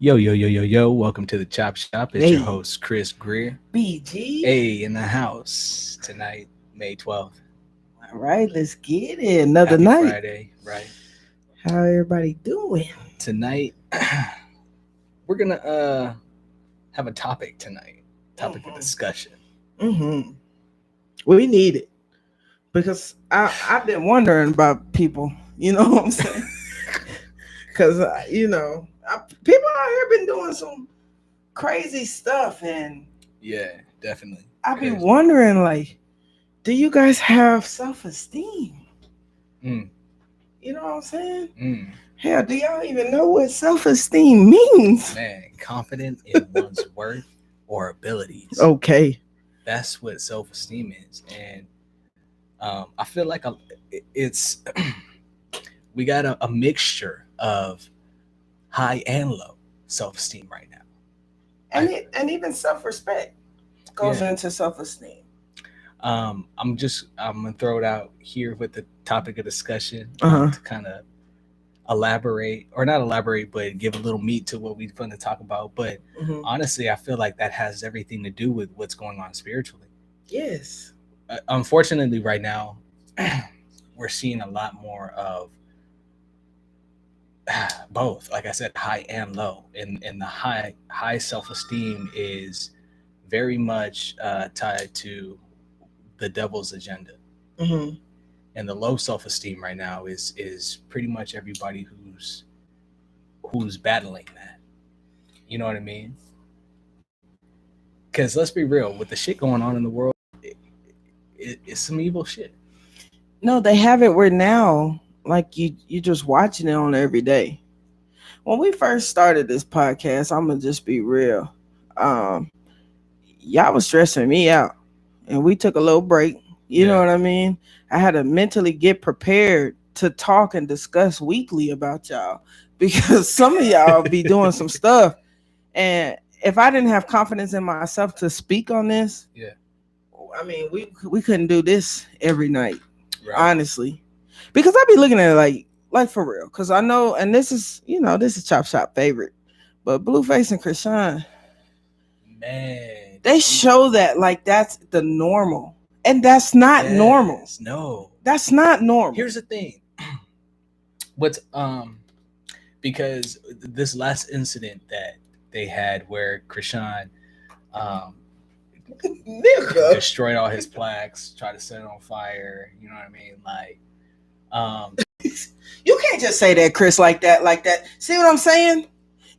Yo, yo, yo, yo, yo. Welcome to the Chop Shop. It's your Hey, host, Kris Greer. BG. Hey, in the house tonight, May 12th. All right, let's get it. Another Happy night. Friday, right? How everybody doing? Tonight, we're going to have a topic tonight, topic of Mm-hmm. discussion. Mm-hmm. We need it because I've been wondering about people. You know what I'm saying? Because people out here been doing some crazy stuff, and Yeah, definitely. I be Crazy. wondering, like, do you guys have self-esteem? Mm, You know what I'm saying? mm. Hell, do y'all even know what self-esteem means? Man, confident in one's worth or abilities. Okay. That's what self esteem is. And I feel like it's, we got a mixture of high and low self esteem right now. I And even self-respect goes Yeah. into self-esteem. I'm gonna throw it out here with the topic of discussion Uh-huh. to kind of elaborate or not elaborate, but give a little meat to what we're going to talk about. But Hmm. honestly, I feel like that has everything to do with what's going on spiritually. Yes. Unfortunately, right now, we're seeing a lot more of both. Like I said, high and low, and the high self esteem is very much tied to the devil's agenda, Hmm. and the low self esteem right now is pretty much everybody who's battling that. You know what I mean? Because let's be real, with the shit going on in the world, it's some evil shit. No, they have it where now, like you just watching it on every day. When we first started this podcast, I'm gonna just be real. Um, y'all was stressing me out, and we took a little break. You know Yeah, what I mean? I had to mentally get prepared to talk and discuss weekly about y'all because some of y'all be doing some stuff. And if I didn't have confidence in myself to speak on this, yeah, I mean, we couldn't do this every night, right. honestly, because I be looking at it like for real. Because I know, and this is Chop Shop favorite, but Blueface and Krishan, Man, they show that like that's the normal, and that's not normal. yes, no. That's not normal. Here's the thing. What's because this last incident that they had where Krishan um Nigga. destroyed all his plaques, tried to set it on fire. You know what I mean? Like, um, You can't just say that, Chris, like that, like that. See what I'm saying?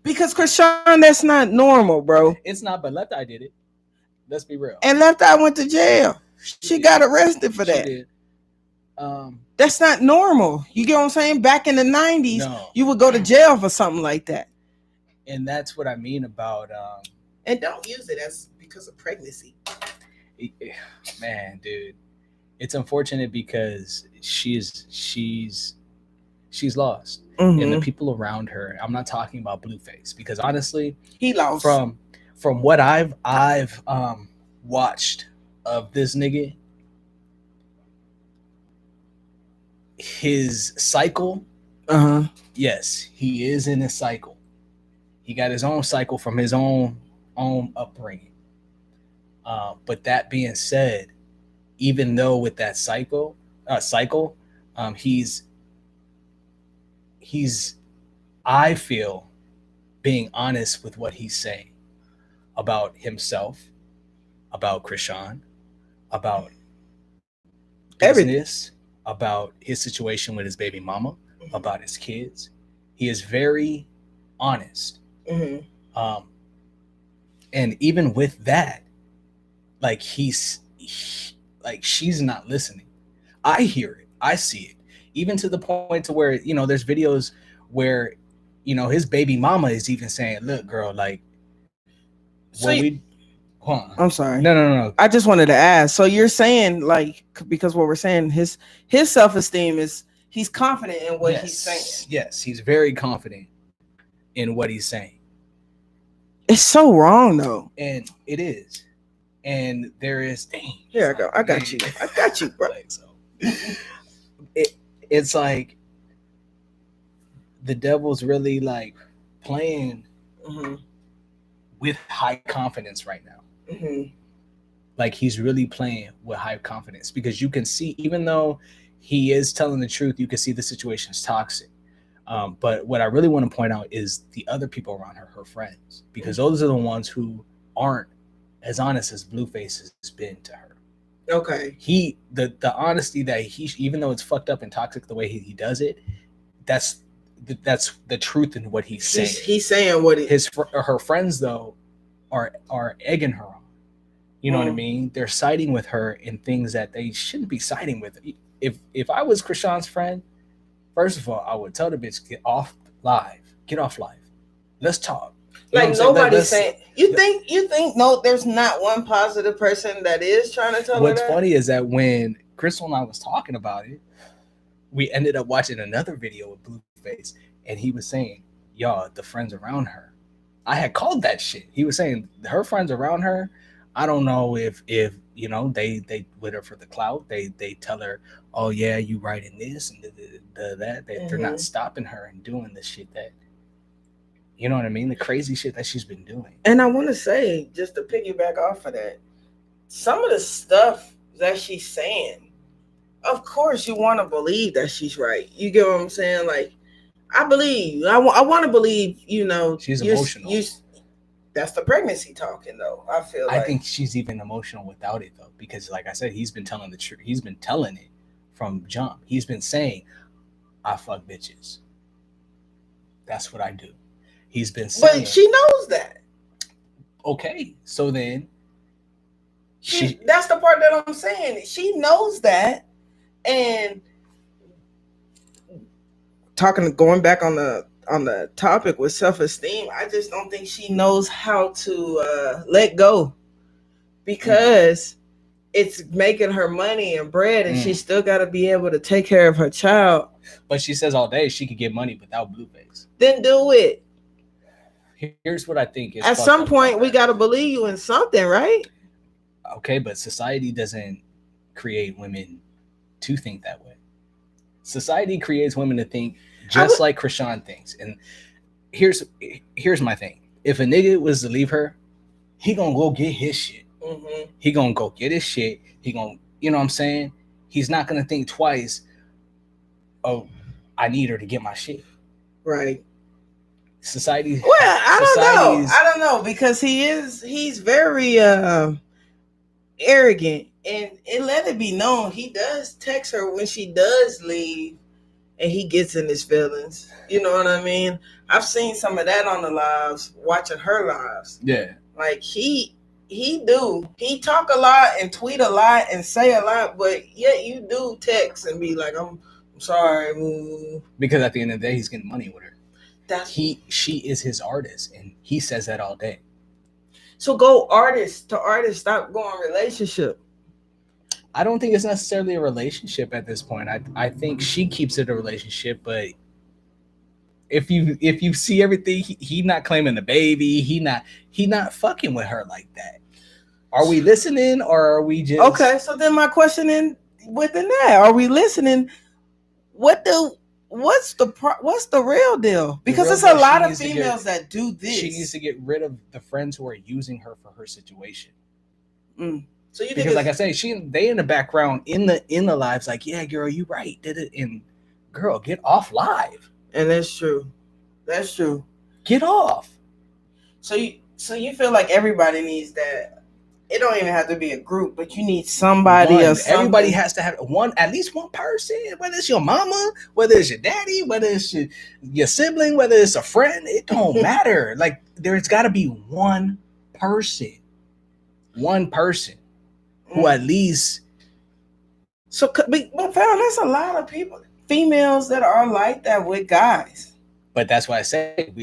Because Krishan, that's not normal, bro. it's not. But Left Eye did it. Let's be real. And Left Eye went to jail. She She did. got arrested for She that. did. Um, That's not normal. You get what I'm saying? Back in the 90s, no, you would go to jail for something like that. and that's what I mean about And don't use it as because of pregnancy. man, dude. It's unfortunate because she's lost, and the Mm-hmm. people around her. I'm not talking about Blueface because honestly, He lost. from what I've watched of this nigga, his cycle. Uh-huh. Yes, he is in his cycle. He got his own cycle from his own upbringing. But that being said, even though with that cycle, he's he's I feel being honest with what he's saying about himself, about Krishan, about Everything. business, about his situation with his baby mama, about his kids. He is very honest. Mm-hmm. Um, and even with that, like like she's not listening. I hear it, I see it, even to the point to where there's videos where his baby mama is even saying, "Look, girl, like So what we." Hold on. I'm sorry. No. I just wanted to ask. So you're saying like because what we're saying his self-esteem is he's confident in what he's saying. Yes, he's very confident in what he's saying, It's so wrong though. and it is. And there is, dang. Here I go. I got you. I got you, bro. Like, so, it's like the devil's really like playing Mm-hmm. with high confidence right now. Mm-hmm. Like he's really playing with high confidence because you can see, even though he is telling the truth, you can see the situation is toxic. But what I really want to point out is the other people around her, her friends, because those are the ones who aren't as honest as Blueface has been to her. Okay. The honesty that he, even though it's fucked up and toxic the way he does it, that's that's the truth in what he's saying. He's saying what her friends though are egging her on. You know what I mean? They're siding with her in things that they shouldn't be siding with. If I was Krishan's friend, first of all, I would tell the bitch get off live, get off live. Let's talk. You like nobody's saying. You think no? There's not one positive person that is trying to tell her. What's funny is that when Crystal and I was talking about it, we ended up watching another video with Blueface, and he was saying, "Y'all, the friends around her." I had called that shit. He was saying her friends around her. I don't know if you know they with her for the clout. They tell her, "Oh yeah, you right in this and that." They're not stopping her and doing the shit that, you know what I mean, the crazy shit that she's been doing. And I want to say, just to piggyback off of that, some of the stuff that she's saying, of course you want to believe that she's right. You get what I'm saying? Like, I believe, I want to believe, you know, she's emotional. That's the pregnancy talking, though. I think she's even emotional without it, though, because like I said, he's been telling the truth. He's been telling it from jump. He's been saying, "I fuck bitches. That's what I do." He's been saying, but she knows that. Okay, so then that's the part that I'm saying. She knows that, and going back on the topic with self-esteem, I just don't think she knows how to let go, because it's making her money and bread, and she still got to be able to take care of her child. But she says all day she could get money without Blueface. Then do it. Here's what I think is, at some point we got to believe you in something, right? Okay, but society doesn't create women to think that way. Society creates women to think just like Krishan thinks. And here's my thing. If a nigga was to leave her, he gonna go get his shit. Mm-hmm. He gonna go get his shit. He gonna, you know what I'm saying? He's not gonna think twice, oh, I need her to get my shit. Right. Society. Well, I don't know, because he's very arrogant, and let it be known he does text her when she does leave, and he gets in his feelings. You know what I mean? I've seen some of that on the lives, watching her lives. Yeah. Like he talk a lot and tweet a lot and say a lot, but yet you do text and be like, I'm sorry. Because at the end of the day, he's getting money with her. She is his artist, and he says that all day. So go artist to artist, stop going relationship. I don't think it's necessarily a relationship at this point. I think she keeps it a relationship, but if you see everything, he not claiming the baby, he not fucking with her like that. Are we listening, or are we just okay? So then my question within that, are we listening? What's the real deal? Because it's a lot of females that do this. She needs to get rid of the friends who are using her for her situation. So you think, because like I say, they in the background in the lives, like, yeah, girl, you right, did it, and girl, get off live. And that's true. That's true. Get off. So you feel like everybody needs that. It don't even have to be a group, but you need somebody else. Everybody has to have at least one person, whether it's your mama, whether it's your daddy, whether it's your sibling, whether it's a friend, it don't matter. Like, there's got to be one person who at least. So, but fam, there's a lot of females that are like that with guys. But that's why I say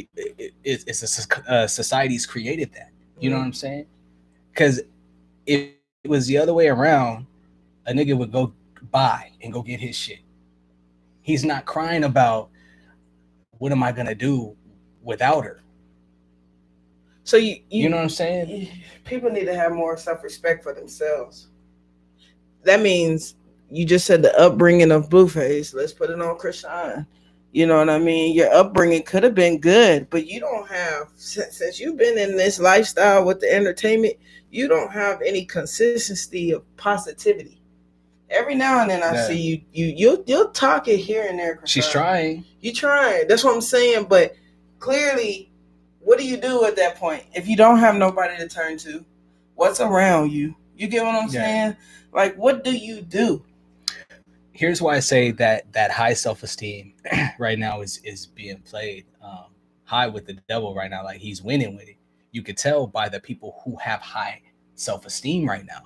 it's a society's created that. You know what I'm saying? Because if it was the other way around, a nigga would go buy and go get his shit. He's not crying about, what am I gonna do without her? So you know what I'm saying? People need to have more self-respect for themselves. That means you just said the upbringing of Blueface. Let's put it on Krishan. You know what I mean? Your upbringing could have been good, but you don't have, since you've been in this lifestyle with the entertainment, you don't have any consistency of positivity. Every now and then I Yeah. see you'll talk it here and there. She's Krishan. trying. You trying. That's what I'm saying. But clearly, what do you do at that point if you don't have nobody to turn to? What's around you? You get what I'm saying? Like, what do you do? Here's why I say that high self-esteem right now is being played high with the devil right now. Like he's winning with it. You could tell by the people who have high self-esteem right now.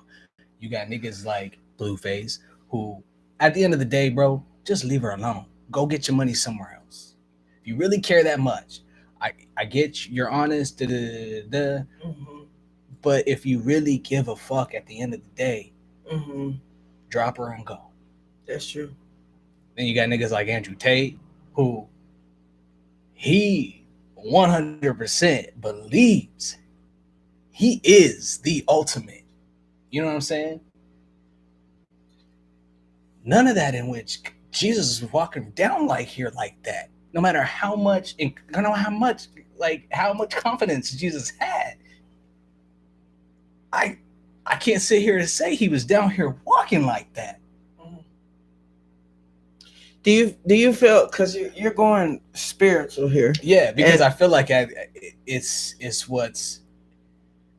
You got niggas like Blueface who, at the end of the day, bro, just leave her alone. Go get your money somewhere else. If you really care that much, I get you're honest, da, da, da, da, Mm-hmm. but if you really give a fuck at the end of the day, Mm-hmm. drop her and go. That's true. Then you got niggas like Andrew Tate, who he 100% believes he is the ultimate. You know what I'm saying? None of that in which Jesus was walking down like here like that. No matter how much, no matter how much confidence Jesus had, I, I can't sit here and say he was down here walking like that. Do you feel, because you're going spiritual here? Yeah, because And I feel like it's what's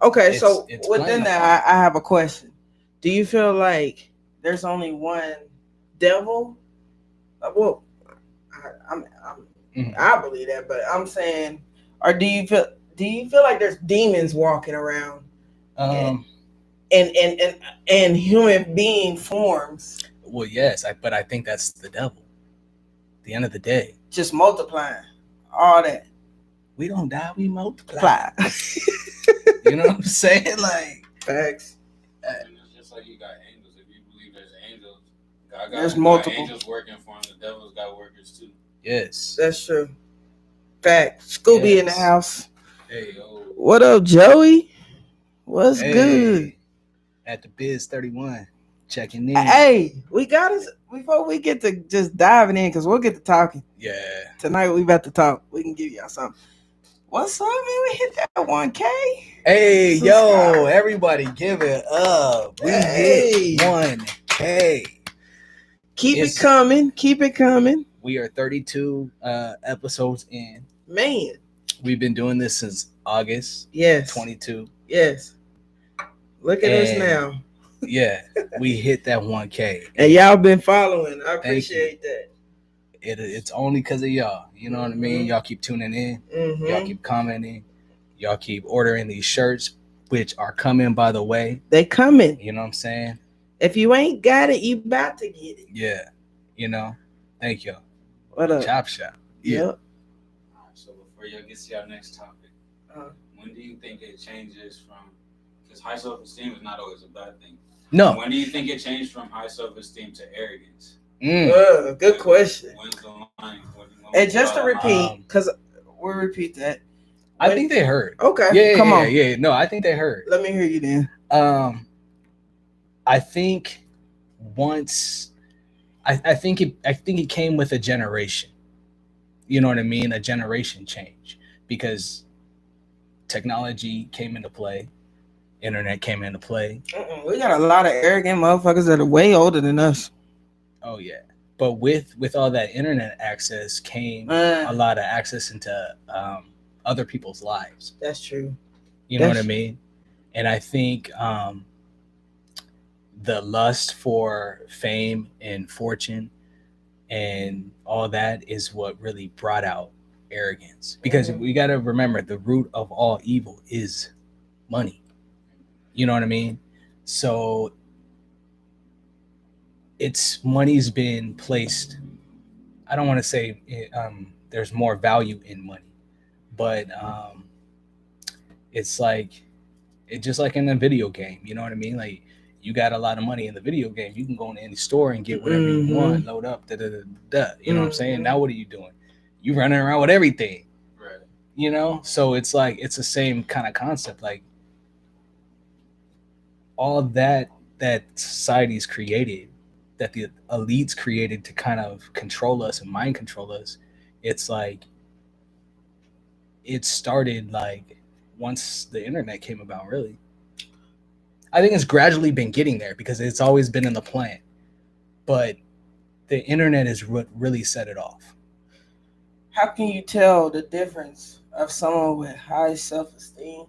okay, it's so it's within playing that, upon. I have a question. Do you feel like there's only one devil? Well, Mhm. I believe that, but I'm saying, or do you feel like there's demons walking around Um, and human being forms well, yes, but I think that's the devil. At the end of the day, just multiplying all that we don't die, we multiply. ply? You know what I'm saying? Like, Facts. And it's just like you got angels. If you believe there's angels, God There's got multiple. angels working for him. The devil's got workers too. yes, That's true. Fact. Scooby in the yes. house. Hey, yo. What up, Joey? What's good? Hey, at the Biz 31, checking in. Hey, we got us before we get to just diving in, because we'll get to talking. Yeah. Tonight we about to talk. We can give y'all something. What's up, man? We hit that 1K. Hey, yo, Subscribe. everybody give it up. We Hey. hit 1K. Keep It's- it coming. Keep it coming. We are 32 episodes in. Man. We've been doing this since August Yes. 22. Yes. Look at us And- now. Yeah, we hit that 1K. And y'all been following. I you. appreciate that. It's only because of y'all. You know what I mean? Mhm. Y'all keep tuning in. Mm-hmm. Y'all keep commenting. Y'all keep ordering these shirts, which are coming, by the way. They coming. You know what I'm saying? If you ain't got it, you about to get it. Yeah. You know? Thank y'all. What up? ChopShop. Yep. All right, so before y'all get to your next topic, Uh-huh. when do you think it changes from? Because high self-esteem is not always a bad thing. No. When do you think it changed from high self-esteem to arrogance? Good question. When's the line? And just to draw the line? repeat, because we'll repeat that. I think they heard. Okay. Yeah, Come on. Yeah. No, I think they heard. Let me hear you then. I think once I think it came with a generation. You know what I mean? A generation change, because technology came into play, internet came into play. We got a lot of arrogant motherfuckers that are way older than us. Oh yeah. But with all that internet access came a lot of access into other people's lives. That's true. You know what I mean? And I think the lust for fame and fortune and all that is what really brought out arrogance. Because we got to remember, the root of all evil is money. You know what I mean? So money's been placed. I don't want to say there's more value in money, but it's just like in a video game. You know what I mean? Like, you got a lot of money in the video game, you can go into any store and get whatever you want, load up, You know what I'm saying? Now what are you doing? You running around with everything. Right. You know? So it's like, it's the same kind of concept. Like, all that society's created, that the elites created to kind of control us and mind control us, it's like it started like once the internet came about. Really, I think it's gradually been getting there because it's always been in the plan, but the internet is what really set it off. How can you tell the difference of someone with high self-esteem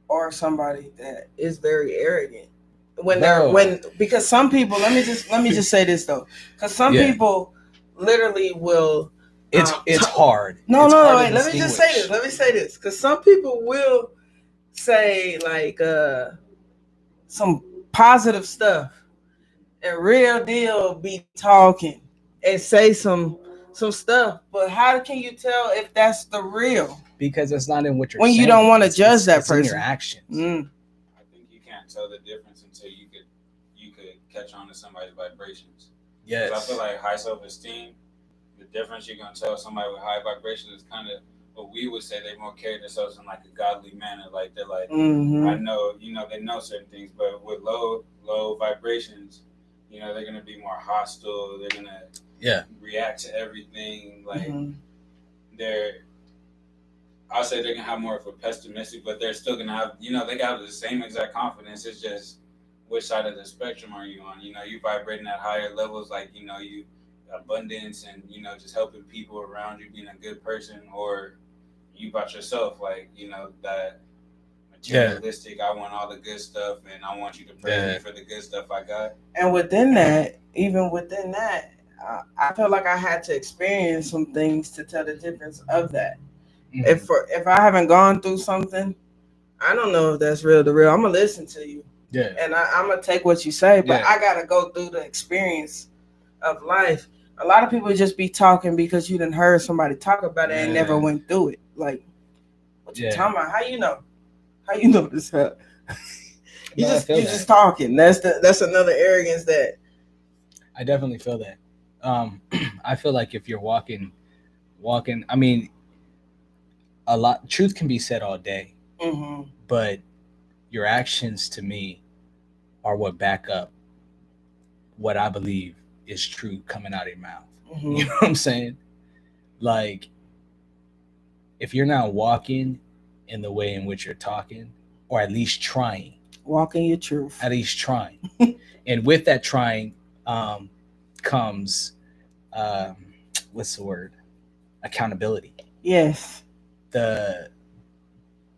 or somebody that is very arrogant? When because some people, let me just say this though, because some Yeah. people literally will. It's hard. No, It's no, no. hard to Wait. Let me just say this. distinguish. Let me say this, because some people will say like some positive stuff and real deal be talking and say some stuff, but how can you tell if that's the real Because it's not in what you're when saying. you don't want to It's- judge that it's in your person? actions. I think you can't tell the difference until you could catch on to somebody's vibrations. Yes. 'Cause I feel like high self-esteem, the difference you're gonna tell somebody with high vibrations is kind of what we would say they more carry themselves in like a godly manner. Like they're like, I know, they know certain things, but with low vibrations, they're gonna be more hostile. They're gonna react to everything. Like I'll say they're gonna have more of a pessimistic, but they're still gonna have, they got the same exact confidence. It's just which side of the spectrum are you on? You vibrating at higher levels, like you abundance and just helping people around you, being a good person, or you about yourself, like that materialistic. I want all the good stuff, and I want you to praise me for the good stuff I got. And even within that, I feel like I had to experience some things to tell the difference of that. Mhm. If I haven't gone through something, I don't know if that's real to real. I'm gonna listen to you, and I'm gonna take what you say, but I gotta go through the experience of life. A lot of people just be talking because you done heard somebody talk about it and never went through it. Like, what you talking about? How you know? How you know this? You just talking. That's another arrogance that I definitely feel that. I feel like if you're walking, I mean, a lot truth can be said all day, but your actions to me are what back up what I believe is true coming out of your mouth. You know what I'm saying? Like, if you're not walking in the way in which you're talking, or at least trying, walking your truth, at least trying, and with that trying comes what's the word? Accountability. Yes. The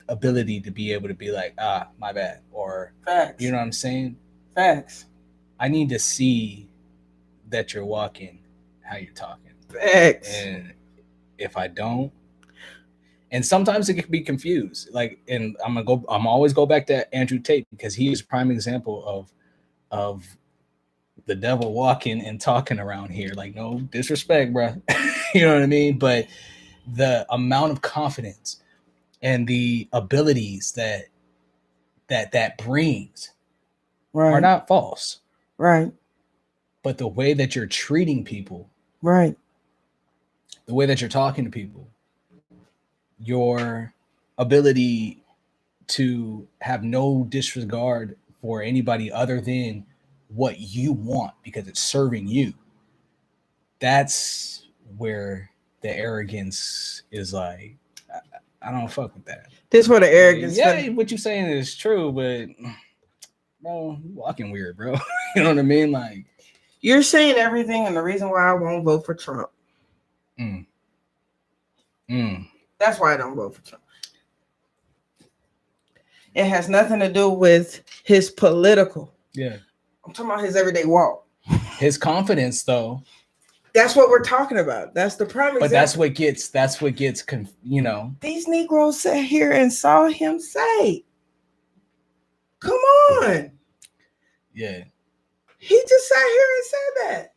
ability to be able to be like, my bad, or facts. You know what I'm saying? Facts. I need to see that you're walking how you're talking. Facts. And if I don't, and sometimes it can be confused. Like, and I'm always go back to Andrew Tate, because he is a prime example of the devil walking and talking around here. Like, no disrespect, bro. You know what I mean? But the amount of confidence and the abilities that brings are not false. Right. But the way that you're treating people, right, the way that you're talking to people, your ability to have no disregard for anybody other than what you want because it's serving you, that's where the arrogance is. Like, I don't fuck with that. This is where the arrogance. Yeah, what you're saying is true, but bro, you walking weird, bro. You know what I mean? Like, you're saying everything, and the reason why I won't vote for Trump. That's why I don't vote for Trump. It has nothing to do with his political. Yeah. I'm talking about his everyday walk. His confidence, though. That's what we're talking about. That's the prime example. But that's what gets, you know. These Negroes sat here and saw him say, come on. Yeah. He just sat here and said that.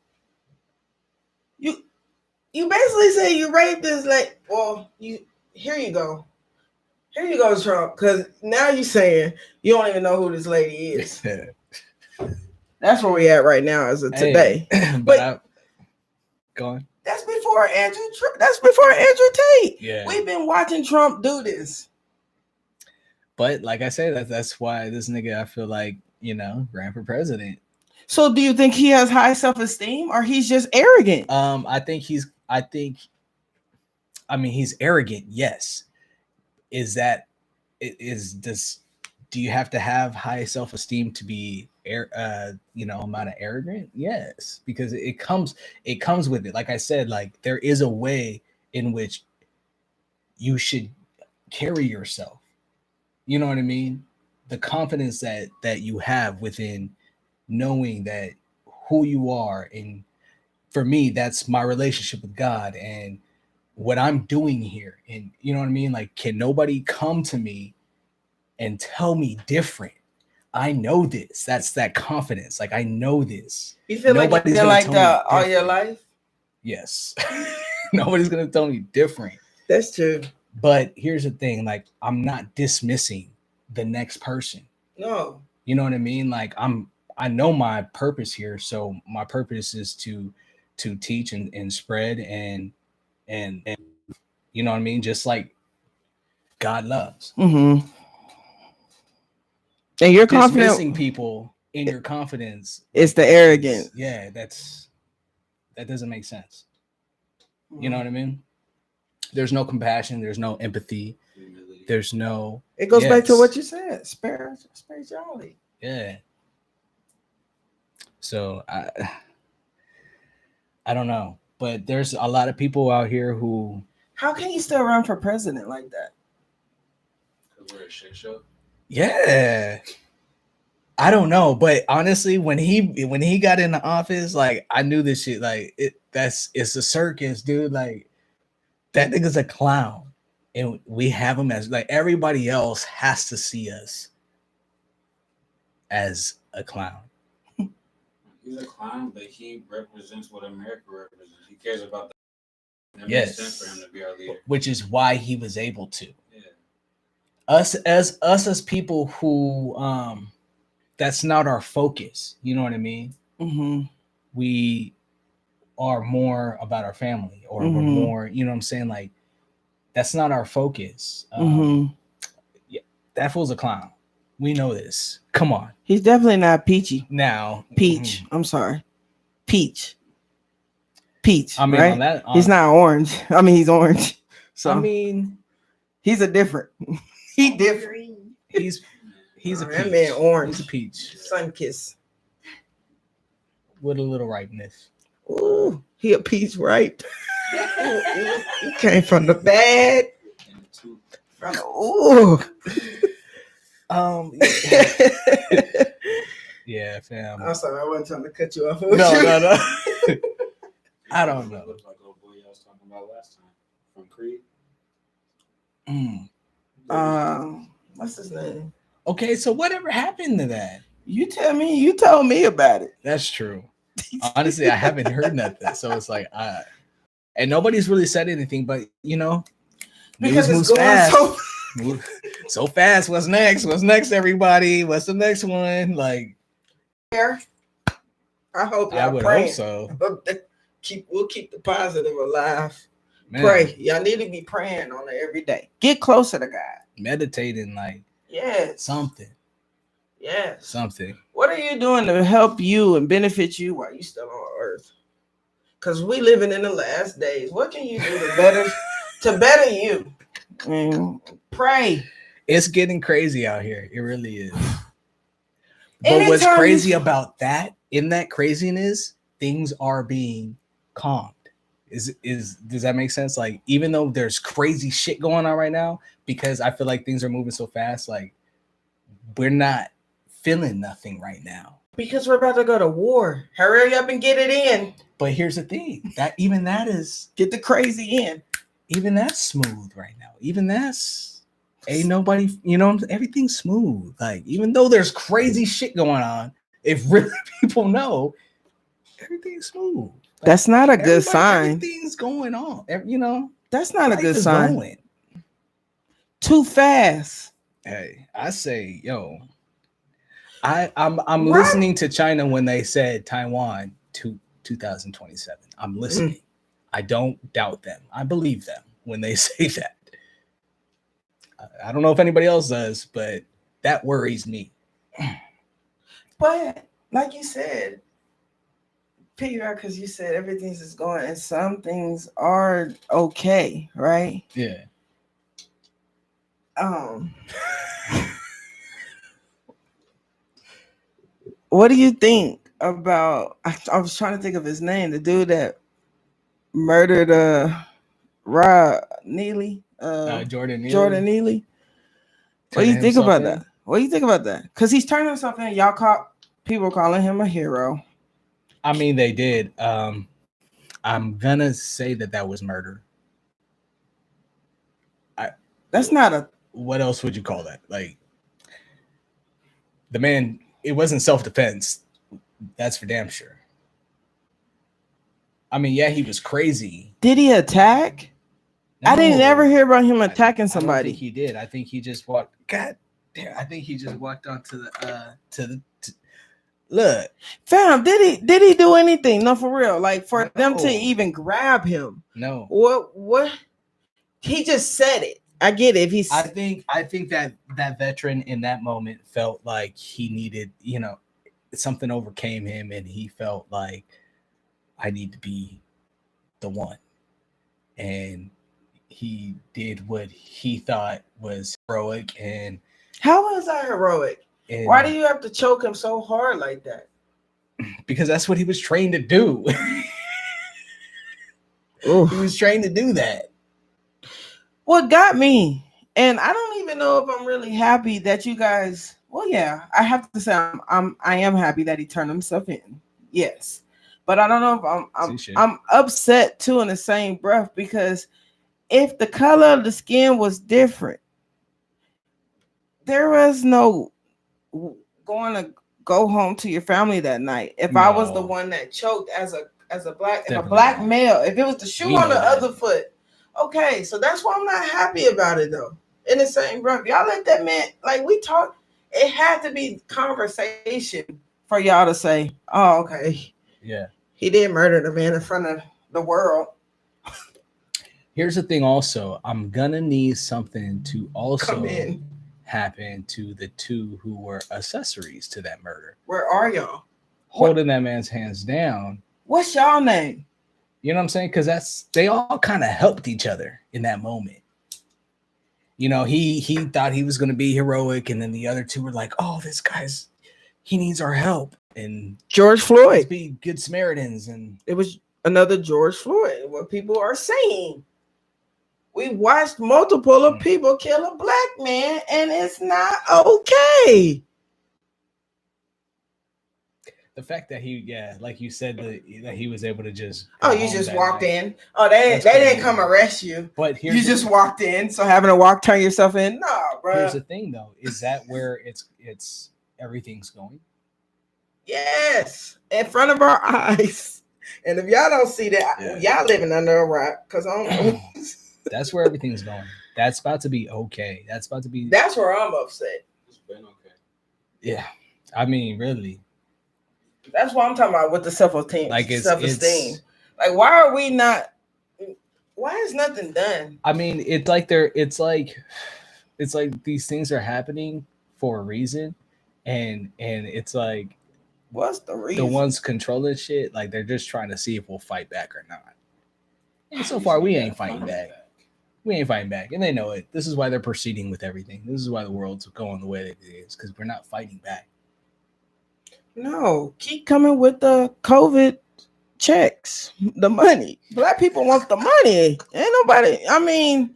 You basically say you raped this, like, well, here you go. Here you go, Trump, because now you're saying you don't even know who this lady is. That's where we at right now as of today. But go on. That's before Andrew Tate. Yeah. We've been watching Trump do this. But like I said, that's why this nigga, I feel like, ran for president. So do you think he has high self-esteem or he's just arrogant? I think he's I think, I mean, he's arrogant. Yes. Is that is this? Do you have to have high self esteem to be amount of arrogant? Yes, because it comes with it. Like I said, like there is a way in which you should carry yourself. You know what I mean? The confidence that you have within knowing that who you are, and for me that's my relationship with God and what I'm doing here. And you know what I mean? Like, can nobody come to me and tell me different? I know this. That's that confidence. Like, I know this. You feel like you've been like that all your life? Yes. Nobody's gonna tell me different. That's true. But here's the thing, like, I'm not dismissing the next person. No. You know what I mean? Like, I know my purpose here. So my purpose is to teach and spread and you know what I mean? Just like God loves. Mm-hmm. And you're confident. Dismissing people in your confidence. It's the arrogance. Yeah, that doesn't make sense. You know what I mean? There's no compassion. There's no empathy. There's no. It goes back to what you said. Spirituality. Yeah. So I don't know, but there's a lot of people out here who. How can you still run for president like that? Because we're a shit show. Yeah. I don't know, but honestly, when he got in the office, like, I knew this shit. Like, it's a circus, dude. Like, that nigga's a clown, and we have him as, like, everybody else has to see us as a clown. He's a clown, but he represents what America represents. He cares about that. It Yes. makes sense for him to be our leader. Which is why he was able to. Yeah. Us as people who that's not our focus. You know what I mean? Mm-hmm. We are more about our family, or we're more, you know what I'm saying? Like, that's not our focus. Yeah, that fool's a clown. We know this. Come on. He's definitely not peachy. Now, Peach. I'm sorry. Peach. I mean, right? on that, he's not orange. I mean, he's orange. So I mean, he's a different. He different. He's a peach. That man orange. He's a peach. Sun kiss. With a little ripeness. Ooh, he a peach ripe. He came from the bad. From the, ooh. Yeah, fam. I'm sorry, I wasn't trying to cut you off. No. I don't know. Looks like old boy I was talking about last time from Creed. What's his name? Okay, so whatever happened to that? You tell me. You told me about it. That's true. Honestly, I haven't heard nothing, so it's like, and nobody's really said anything. But you know, because news moves fast. So fast. What's next? What's next, everybody? What's the next one? Like, I hope y'all I would praying. hope so. We'll keep the positive alive. Man, pray. Y'all need to be praying on it every day. Get closer to God. Meditating, like, yes, something. Yes, something. What are you doing to help you and benefit you while you still on earth? Because we living in the last days. What can you do to better you? Pray. It's getting crazy out here. It really is. But what's crazy about that, in that craziness, things are being calmed. Does that make sense? Like, even though there's crazy shit going on right now, because I feel like things are moving so fast, like, we're not feeling nothing right now. Because we're about to go to war. Hurry up and get it in. But here's the thing, that even that is, get the crazy in. Even that's smooth right now. Even that's, ain't nobody, you know, everything's smooth. Like, even though there's crazy shit going on, if really people know, everything's smooth. Like, that's not a good sign. Everything's going on. You know, that's not a good sign. Going. Too fast. Hey, I say, yo, I'm listening to China when they said Taiwan to 2027. I'm listening. I don't doubt them. I believe them when they say that. I don't know if anybody else does, but that worries me. But like you said, piggyback because you said everything's just going, and some things are okay, right? Yeah. What do you think about? I was trying to think of his name, the dude that murdered Rod Neely, Jordan Neely Jordan Neely. What do turning you think himself about in. that? What do you think about that? Because he's turning himself in. Y'all caught people calling him a hero. I mean, they did. I'm gonna say that was murder. That's not a. What else would you call that? Like, the man, it wasn't self-defense. That's for damn sure. I mean, yeah, he was crazy. Did he attack? I didn't ever hear about him attacking I somebody. don't think he did. I think he just walked. God damn! I think he just walked onto the look. Fam, did he do anything? No, for real. Like for them to even grab him. No. What? He just said it. I get it. If he's. I think that veteran in that moment felt like he needed, something overcame him, and he felt like I need to be the one, and he did what he thought was heroic. And how was that heroic? Why do you have to choke him so hard like that? Because that's what he was trained to do. He was trained to do that. What got me, and I don't even know if I'm really happy that you guys. Well, yeah, I have to say I am happy that he turned himself in. Yes, but I don't know if I'm upset too in the same breath, because if the color of the skin was different, there was no going to go home to your family that night. If I was the one that choked as a black male, if it was the shoe on the other foot, okay. So that's why I'm not happy about it though. In the same breath, y'all let that man, like we talked, it had to be conversation for y'all to say, oh, okay. Yeah. He did murder the man in front of the world. Here's the thing also, I'm gonna need something to also happen to the two who were accessories to that murder. Where are y'all? Holding that man's hands down. What's y'all name? You know what I'm saying? Because they all kind of helped each other in that moment. He thought he was going to be heroic, and then the other two were like, oh, this guy's, he needs our help. And George Floyd. Let's be good Samaritans. And it was another George Floyd, what people are saying. We watched multiple of people kill a black man, and it's not okay. The fact that like you said, that he was able to just. Oh, you just walked in. Oh, they didn't come arrest you. But you just walked in. So having to turn yourself in, no, bro. Here's the thing, though, is that where it's everything's going? Yes, in front of our eyes. And if y'all don't see that, y'all living under a rock. Because I don't know. That's where everything's going. That's about to be okay. That's where I'm upset. It's been okay. Yeah, I mean, really. That's what I'm talking about with the self-esteem. Self-esteem. Like, why are we not? Why is nothing done? I mean, it's like these things are happening for a reason, and it's like, what's the reason? The ones controlling shit, like they're just trying to see if we'll fight back or not. And so far, we ain't fighting back. We ain't fighting back, and they know it. This is why they're proceeding with everything. This is why the world's going the way that it is, because we're not fighting back. No, keep coming with the COVID checks, the money. Black people want the money. Ain't nobody. I mean,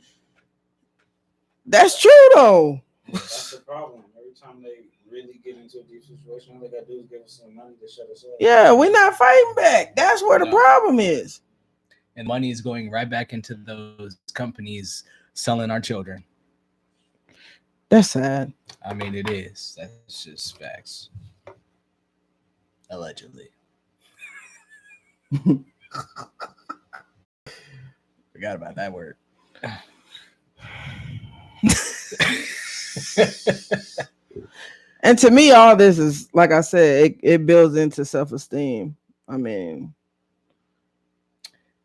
that's true though. That's the problem. Every time they really get into a deep situation, all they gotta do is give us some money to shut us up. Yeah, we're not fighting back. That's where the problem is. And money is going right back into those companies selling our children. That's sad. I mean, it is. That's just facts. Allegedly. Forgot about that word. And to me, all this is, like I said, it builds into self-esteem. I mean,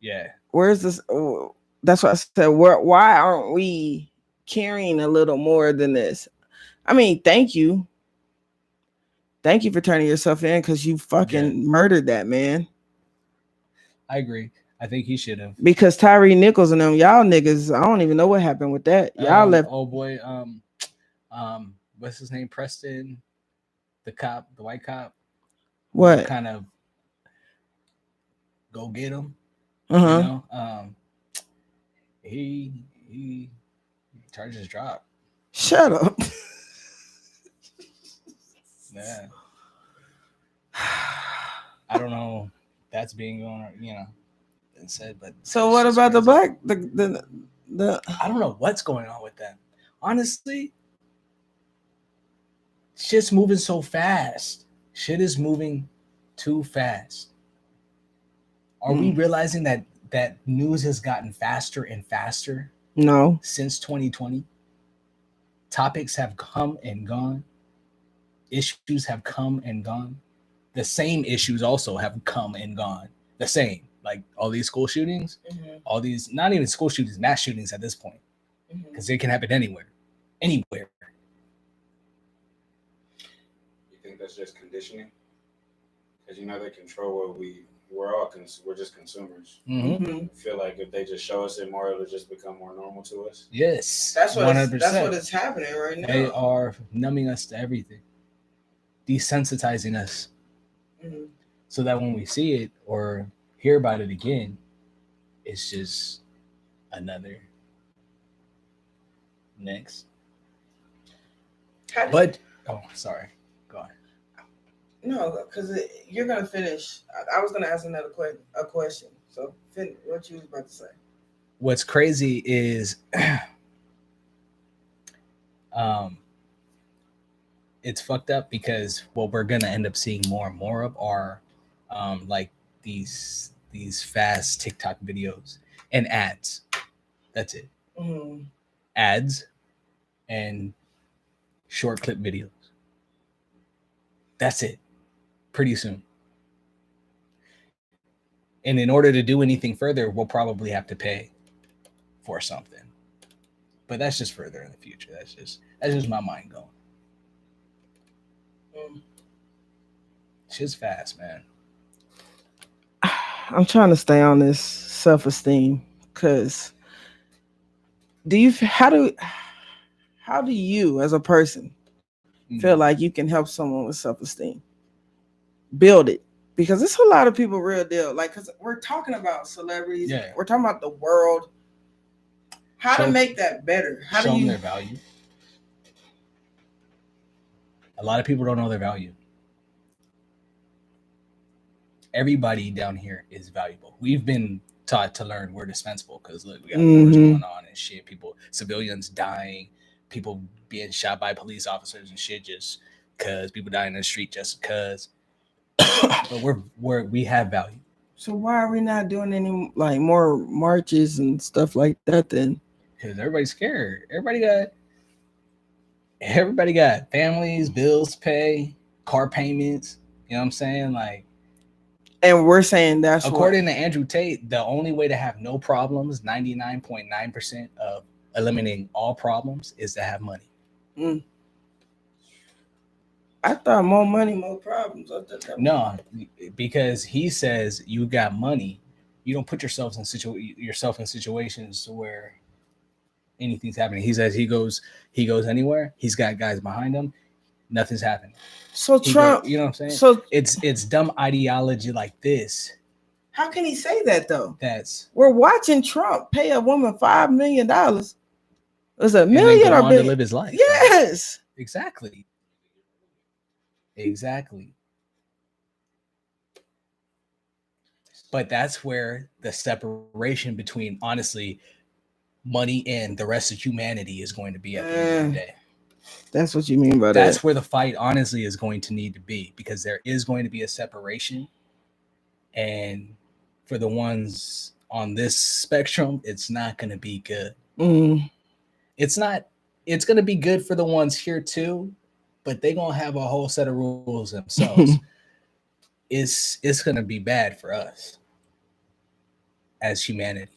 yeah. Where's this? Oh, that's what I said. Why aren't we caring a little more than this? I mean, thank you. Thank you for turning yourself in, because you fucking murdered that man. I agree. I think he should have. Because Tyree Nichols and them, y'all niggas, I don't even know what happened with that. Y'all left. Oh boy, what's his name? Preston, the cop, the white cop. What? Kind of go get him. Uh huh. You know, he charges drop. Shut up. Yeah. I don't know. That's being on, said, but so what about the black the? I don't know what's going on with them. Honestly, shit's moving so fast. Shit is moving too fast. Are we realizing that news has gotten faster and faster? No. Since 2020, topics have come and gone. Issues have come and gone. The same issues also have come and gone. The same, like all these school shootings, all these, not even school shootings, mass shootings at this point, because they can happen anywhere. You think that's just conditioning? Because they control what we're just consumers. I feel like if they just show us it more, it'll just become more normal to us. Yes, that's what 100%. That's what is happening right now. They are numbing us to everything, desensitizing us, so that when we see it or hear about it again, it's just another next. Sorry, go on. No, because you're gonna finish. I was gonna ask another question. So, what you was about to say? What's crazy is, it's fucked up because what we're gonna end up seeing more and more of are, like these fast TikTok videos and ads. That's it. Ads and short clip videos. That's it. Pretty soon. And in order to do anything further, we'll probably have to pay for something. But that's just further in the future. That's just my mind going. Shit's fast, man. I'm trying to stay on this self-esteem because how do you as a person feel like you can help someone with self-esteem? Build it. Because it's a lot of people real deal. Like, because we're talking about celebrities. Yeah. We're talking about the world. How to make that better? How show do you them their value? A lot of people don't know their value. Everybody down here is valuable. We've been taught to learn we're dispensable because look, we got wars going on and shit. People, civilians dying, people being shot by police officers and shit just because people dying in the street just because. But we have value. So why are we not doing any like more marches and stuff like that then? Because everybody's scared. Everybody got families, bills to pay, car payments. You know what I'm saying? Like, and we're saying that's according to Andrew Tate, the only way to have no problems, 99.9% of eliminating all problems, is to have money. I thought more money, more problems. No, because he says you got money, you don't put yourself in situations where anything's happening. He says he goes anywhere, he's got guys behind him, nothing's happening. So Trump, you know what I'm saying? So it's dumb ideology like this. How can he say that though? We're watching Trump pay a woman $5 million. Was it $1 million or to live his life? Yes, right? Exactly. But that's where the separation between, honestly, money and the rest of humanity is going to be at the end of the day. That's what you mean by that. That's where the fight, honestly, is going to need to be, because there is going to be a separation. And for the ones on this spectrum, it's not going to be good. It's going to be good for the ones here too, but they're going to have a whole set of rules themselves. It's going to be bad for us as humanity.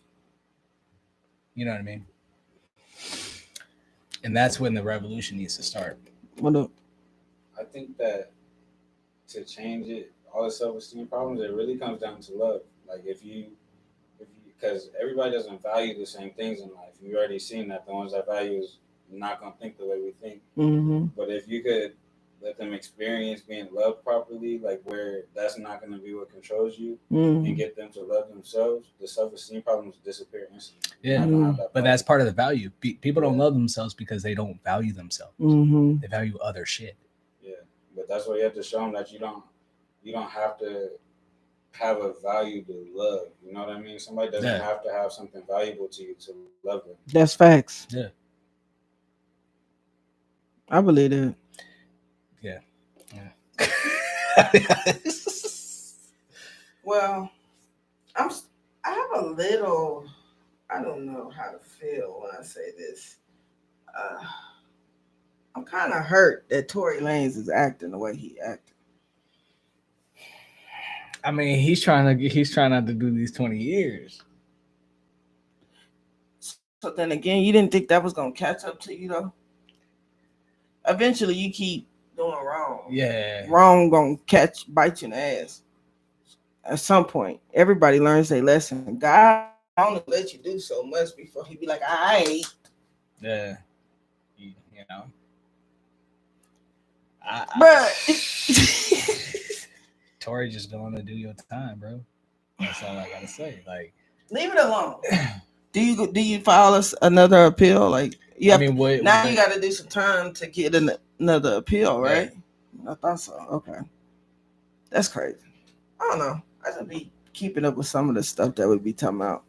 You know what I mean? And that's when the revolution needs to start. I think that to change it, all the self-esteem problems, it really comes down to love. Like if you, because everybody doesn't value the same things in life. You've already seen that the ones that value is not gonna think the way we think. Mm-hmm. But if you could let them experience being loved properly, like where that's not gonna be what controls you, and get them to love themselves, the self-esteem problems disappear instantly. Yeah, but that's part of the value. People don't love themselves because they don't value themselves. Mm-hmm. They value other shit. Yeah, but that's why you have to show them that you don't have to have a value to love. You know what I mean? Somebody doesn't have to have something valuable to you to love them. That's facts. Yeah, I believe that. Yeah. Well, I have a little. I don't know how to feel when I say this. I'm kind of hurt that Tory Lanez is acting the way he acted. I mean, he's trying not to do these 20 years. So then again, you didn't think that was gonna catch up to you though. Eventually, you keep doing wrong. Yeah, wrong gonna bite you in the ass. At some point, everybody learns their lesson. God only let you do so much before he be like, "All right." Yeah, you know. Bruh. Tory just going to do your time, bro. That's all I gotta say. Like, leave it alone. Do you file another appeal? Like you have you got to do some time to get another appeal, right? Yeah. I thought so. Okay, that's crazy. I don't know. I should be keeping up with some of the stuff that we be talking about.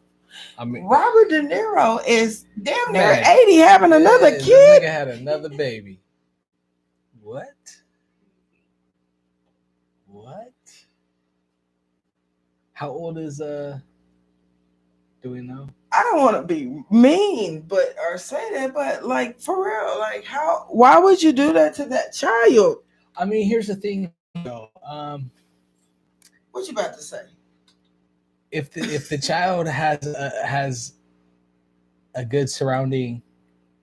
I mean, Robert De Niro is damn near 80, having another kid. This nigga had another baby. What? How old is do we know? I don't want to be mean, or say that, but like for real, like why would you do that to that child? I mean, here's the thing, though. What you about to say? If the child has a good surrounding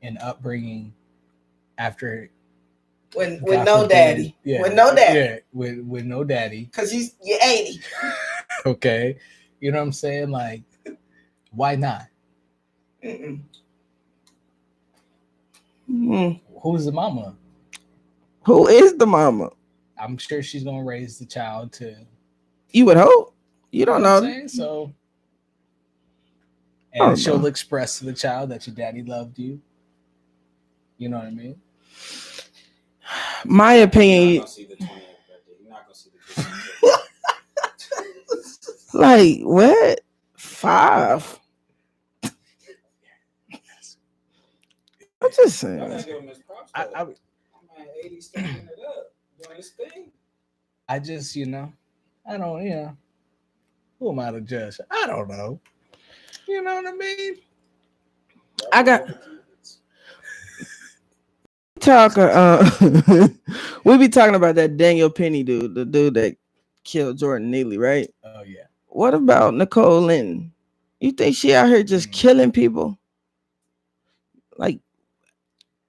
and upbringing after with no daddy, with no daddy, with no daddy, because you're 80. Okay, you know what I'm saying? Like, why not? Who's the mama? Who is the mama? I'm sure she's gonna raise the child to. You would hope. You don't know. What I'm saying? So, and she'll express to the child that your daddy loved you. You know what I mean? My opinion. You're not gonna see the 20th birthday. You're not gonna see the like what? 5. I'm just saying. I'm 80 standing it up, doing his thing. I just, I don't, who am I to judge? I don't know. You know what I mean? I got we be talking about that Daniel Penny dude, the dude that killed Jordan Neely, right? Oh yeah. What about Nicole Linton? You think she out here just killing people? Like,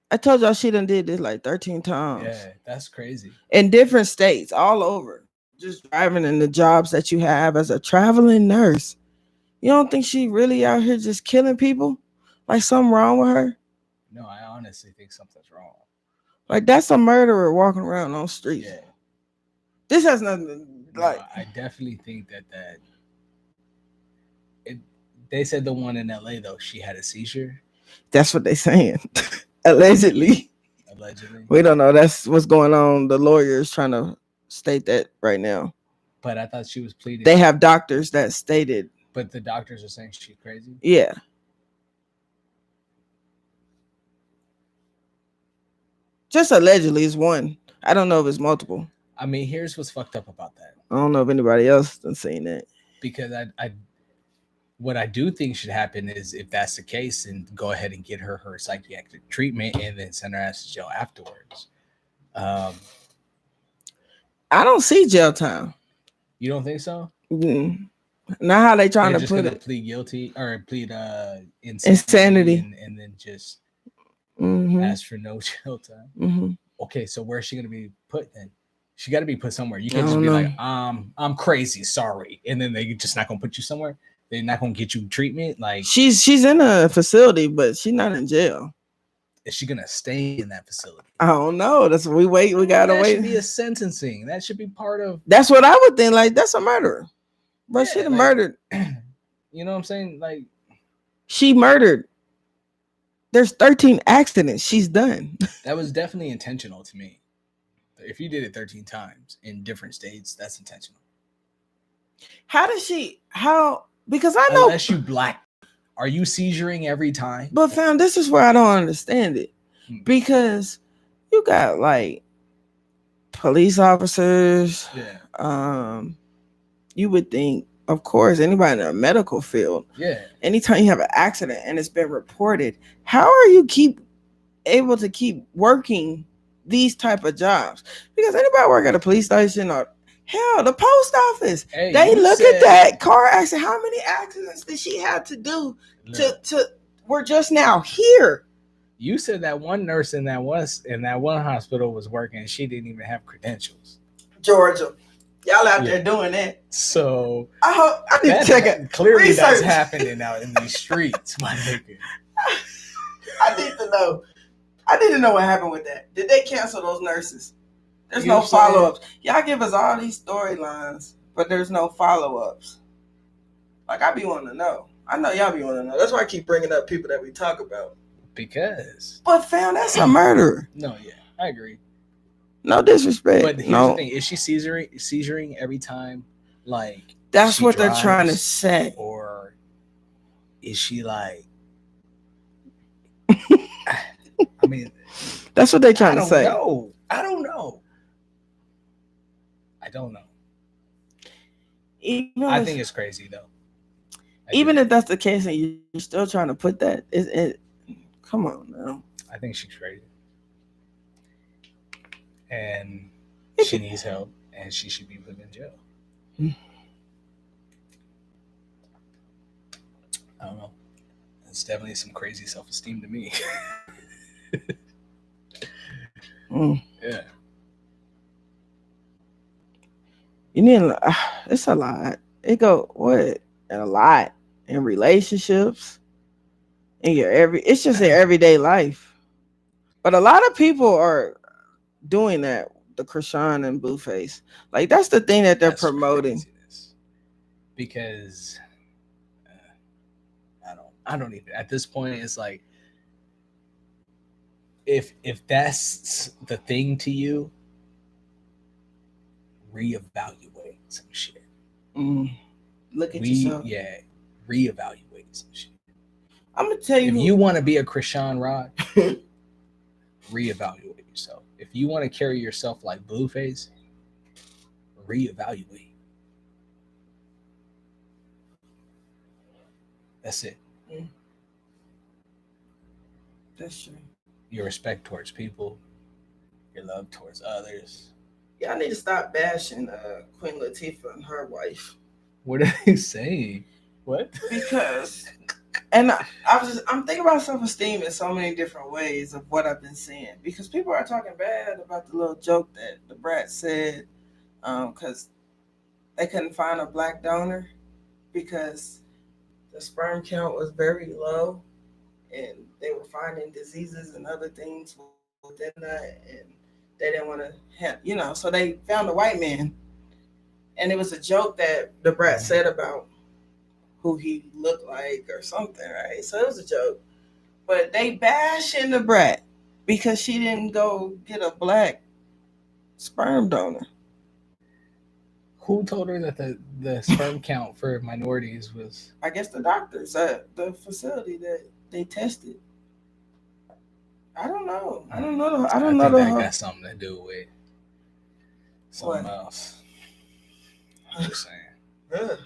I told y'all she done did this like 13 times. Yeah, that's crazy. In different states, all over. Just driving in the jobs that you have as a traveling nurse. You don't think she really out here just killing people? Like something wrong with her? No, I honestly think something's wrong. Like that's a murderer walking around on the streets. Yeah. This has nothing like. No, I definitely think that they said the one in LA though, she had a seizure. That's what they saying. Allegedly. We don't know. That's what's going on. The lawyer is trying to state that right now. But I thought she was pleading. They have doctors that stated. But the doctors are saying she's crazy? Yeah. Just allegedly is one. I don't know if it's multiple. I mean, here's what's fucked up about that. I don't know if anybody else has seen that. Because what I do think should happen is, if that's the case, then go ahead and get her psychiatric treatment and then send her ass to jail afterwards. I don't see jail time. You don't think so? Mm-hmm. Not how they trying to put it. Plead guilty or plead insanity and then just mm-hmm. ask for no jail time. Mm-hmm. Okay, so where's she gonna be put then? She got to be put somewhere. You I can't just don't be know. like, I'm crazy, sorry, and then they just not gonna put you somewhere. They're not gonna get you treatment. Like, She's in a facility, but she's not in jail. is she gonna stay in that facility? I don't know. That's what we wait. We gotta That wait. should be a sentencing. That should be part of. That's what I would think. Like, that's a murder. But she Yeah, done like- murdered. You know what I'm saying? Like, She murdered. There's 13 accidents she's done. that was definitely intentional to me. If you did it 13 times in different states, that's intentional. How does she? How? Because I know. Unless you black, are you seizuring every time? But fam, this is where I don't understand it. Because you got like police officers. Yeah. You would think, of course, anybody in the medical field. Yeah. Anytime you have an accident and it's been reported, how are you able to keep working these type of jobs? Because anybody work at a police station or hell, the post office, Hey, they you look said- at that car accident. How many accidents did she have to do to we're just now here? You said that one nurse in that one hospital was working. She didn't even have credentials. Georgia, y'all out there doing that. So I need to check it. Clearly, that's Research. happening out in these streets, my nigga. I need to know. I need to know what happened with that. Did they cancel those nurses? There's You know no what I'm saying? follow-ups. Y'all give us all these storylines, but there's no follow-ups. Like, I be wanting to know. I know y'all be wanting to know. That's why I keep bringing up people that we talk about. Because But fam, that's a murder. no, yeah, I agree. No disrespect. But here's no. the thing: is she seizuring every time? Like, That's she what they're trying to drives? say. Or is she like? I mean, That's what they're trying to say. I don't know. Even I if- think it's crazy though. even if that's the case and you're still trying to put that, come on now. I think she's crazy, and she needs help, and she should be put in jail. I don't know. It's definitely some crazy self-esteem to me. Yeah. You need. It's a lot. It go what? A lot in relationships. In your it's just in everyday life. But a lot of people are doing that. The Krishan and Blueface, like that's the thing that they're That's promoting. craziness. Because I don't even at this point. It's like if that's the thing to you, reevaluate some shit. Look at yourself. Yeah, reevaluate some shit. I'm gonna tell you. If you want to be a Krishan Rod, reevaluate yourself. If you want to carry yourself like Blueface, reevaluate. That's it. That's true. Your respect towards people, your love towards others. Y'all need to stop bashing Queen Latifah and her wife. What are they saying? What? Because, and I'm thinking about self-esteem in so many different ways of what I've been seeing. Because people are talking bad about the little joke that the brat said, because they couldn't find a black donor because the sperm count was very low, and they were finding diseases and other things within that, and they didn't want to have, so they found a white man, and it was a joke that the brat said about who he looked like or something, right? So it was a joke, but they bashing the brat because she didn't go get a black sperm donor. Who told her that the sperm count for minorities was? I guess the doctors at the facility that they tested. I don't know. I don't know. I don't know. That got something to do with something else. I'm just saying.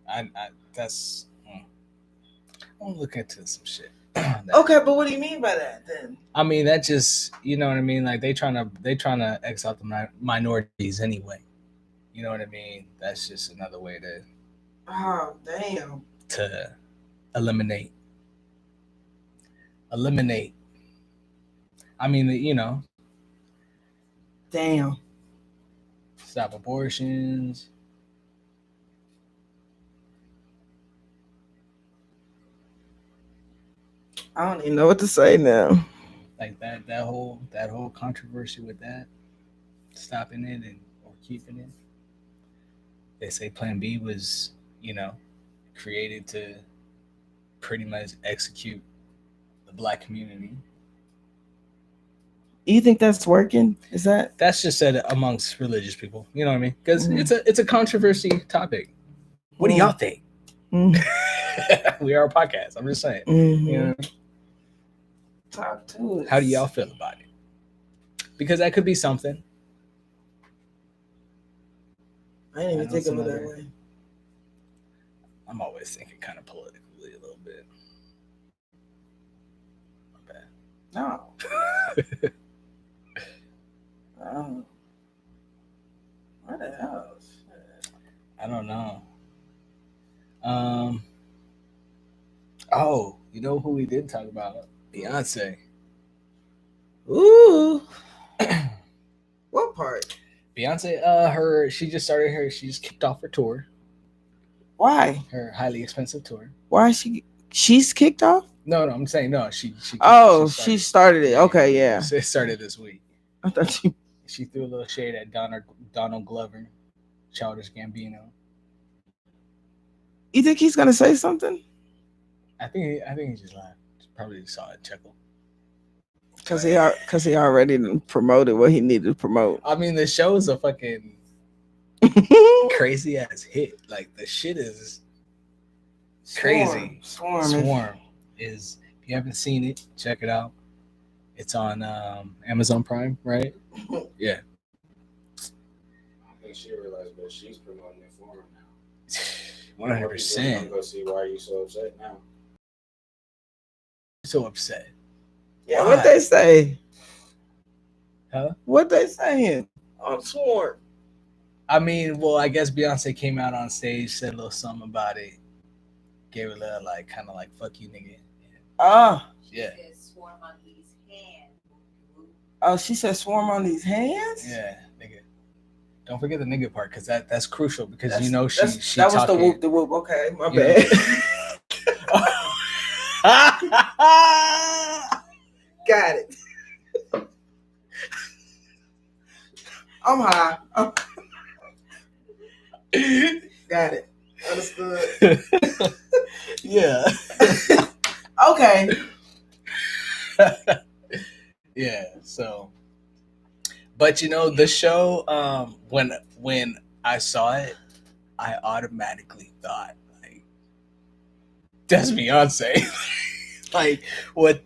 I that's. I'm looking into some shit. Okay, but what do you mean by that then? I mean that just what I mean. Like they trying to X out the minorities anyway. You know what I mean? That's just another way to. Oh damn. To eliminate. I mean, Damn. stop abortions. I don't even know what to say now. Like that whole controversy with that, stopping it and or keeping it. They say Plan B was, you know, created to pretty much execute the black community. You think that's working? Is that? That's just said amongst religious people. You know what I mean? Because Mhm. it's a controversy topic. What do y'all think? Mhm. We are a podcast. I'm just saying. Mhm. You know, Talk to us. how do y'all feel about it? Because that could be something. I didn't even know think it's of it that another- way. I'm always thinking kind of politically a little bit. My bad. No. Oh. What the hell? I don't know. Oh, you know who we did talk about? Beyonce. Ooh. What part? Beyonce, she just kicked off her tour, Why? her highly expensive tour. Why she's kicked off? No, I'm saying no. She She started it. Okay, yeah. It started this week. I thought you. She threw a little shade at Donald Glover, Childish Gambino. You think he's gonna say something? I think he just laughed. Probably saw it chuckle. Cause he already promoted what he needed to promote. I mean, the show's a fucking crazy ass hit. Like the shit is crazy. Swarm. Is, if you haven't seen it, check it out. It's on Amazon Prime, right? Yeah. I think she realized, but she's promoting it for him now. 100%. Go see, why are you so upset now? So upset. Yeah, Why? what they say? Huh? What they saying on Swarm? I mean, well, I guess Beyonce came out on stage, said a little something about it, gave a little like kind of like "fuck you, nigga." Ah. Yeah. Swarm on these hands. Oh, she said swarm on these hands. Yeah, nigga. Don't forget the nigga part, because that's crucial, because That's- you know she that was talking, the whoop. Okay, my you bad. Got it. I'm high. Got it. Understood. Yeah. Okay. Yeah. So, but you know, the show, when I saw it, I automatically thought, like, that's Beyonce. Like what?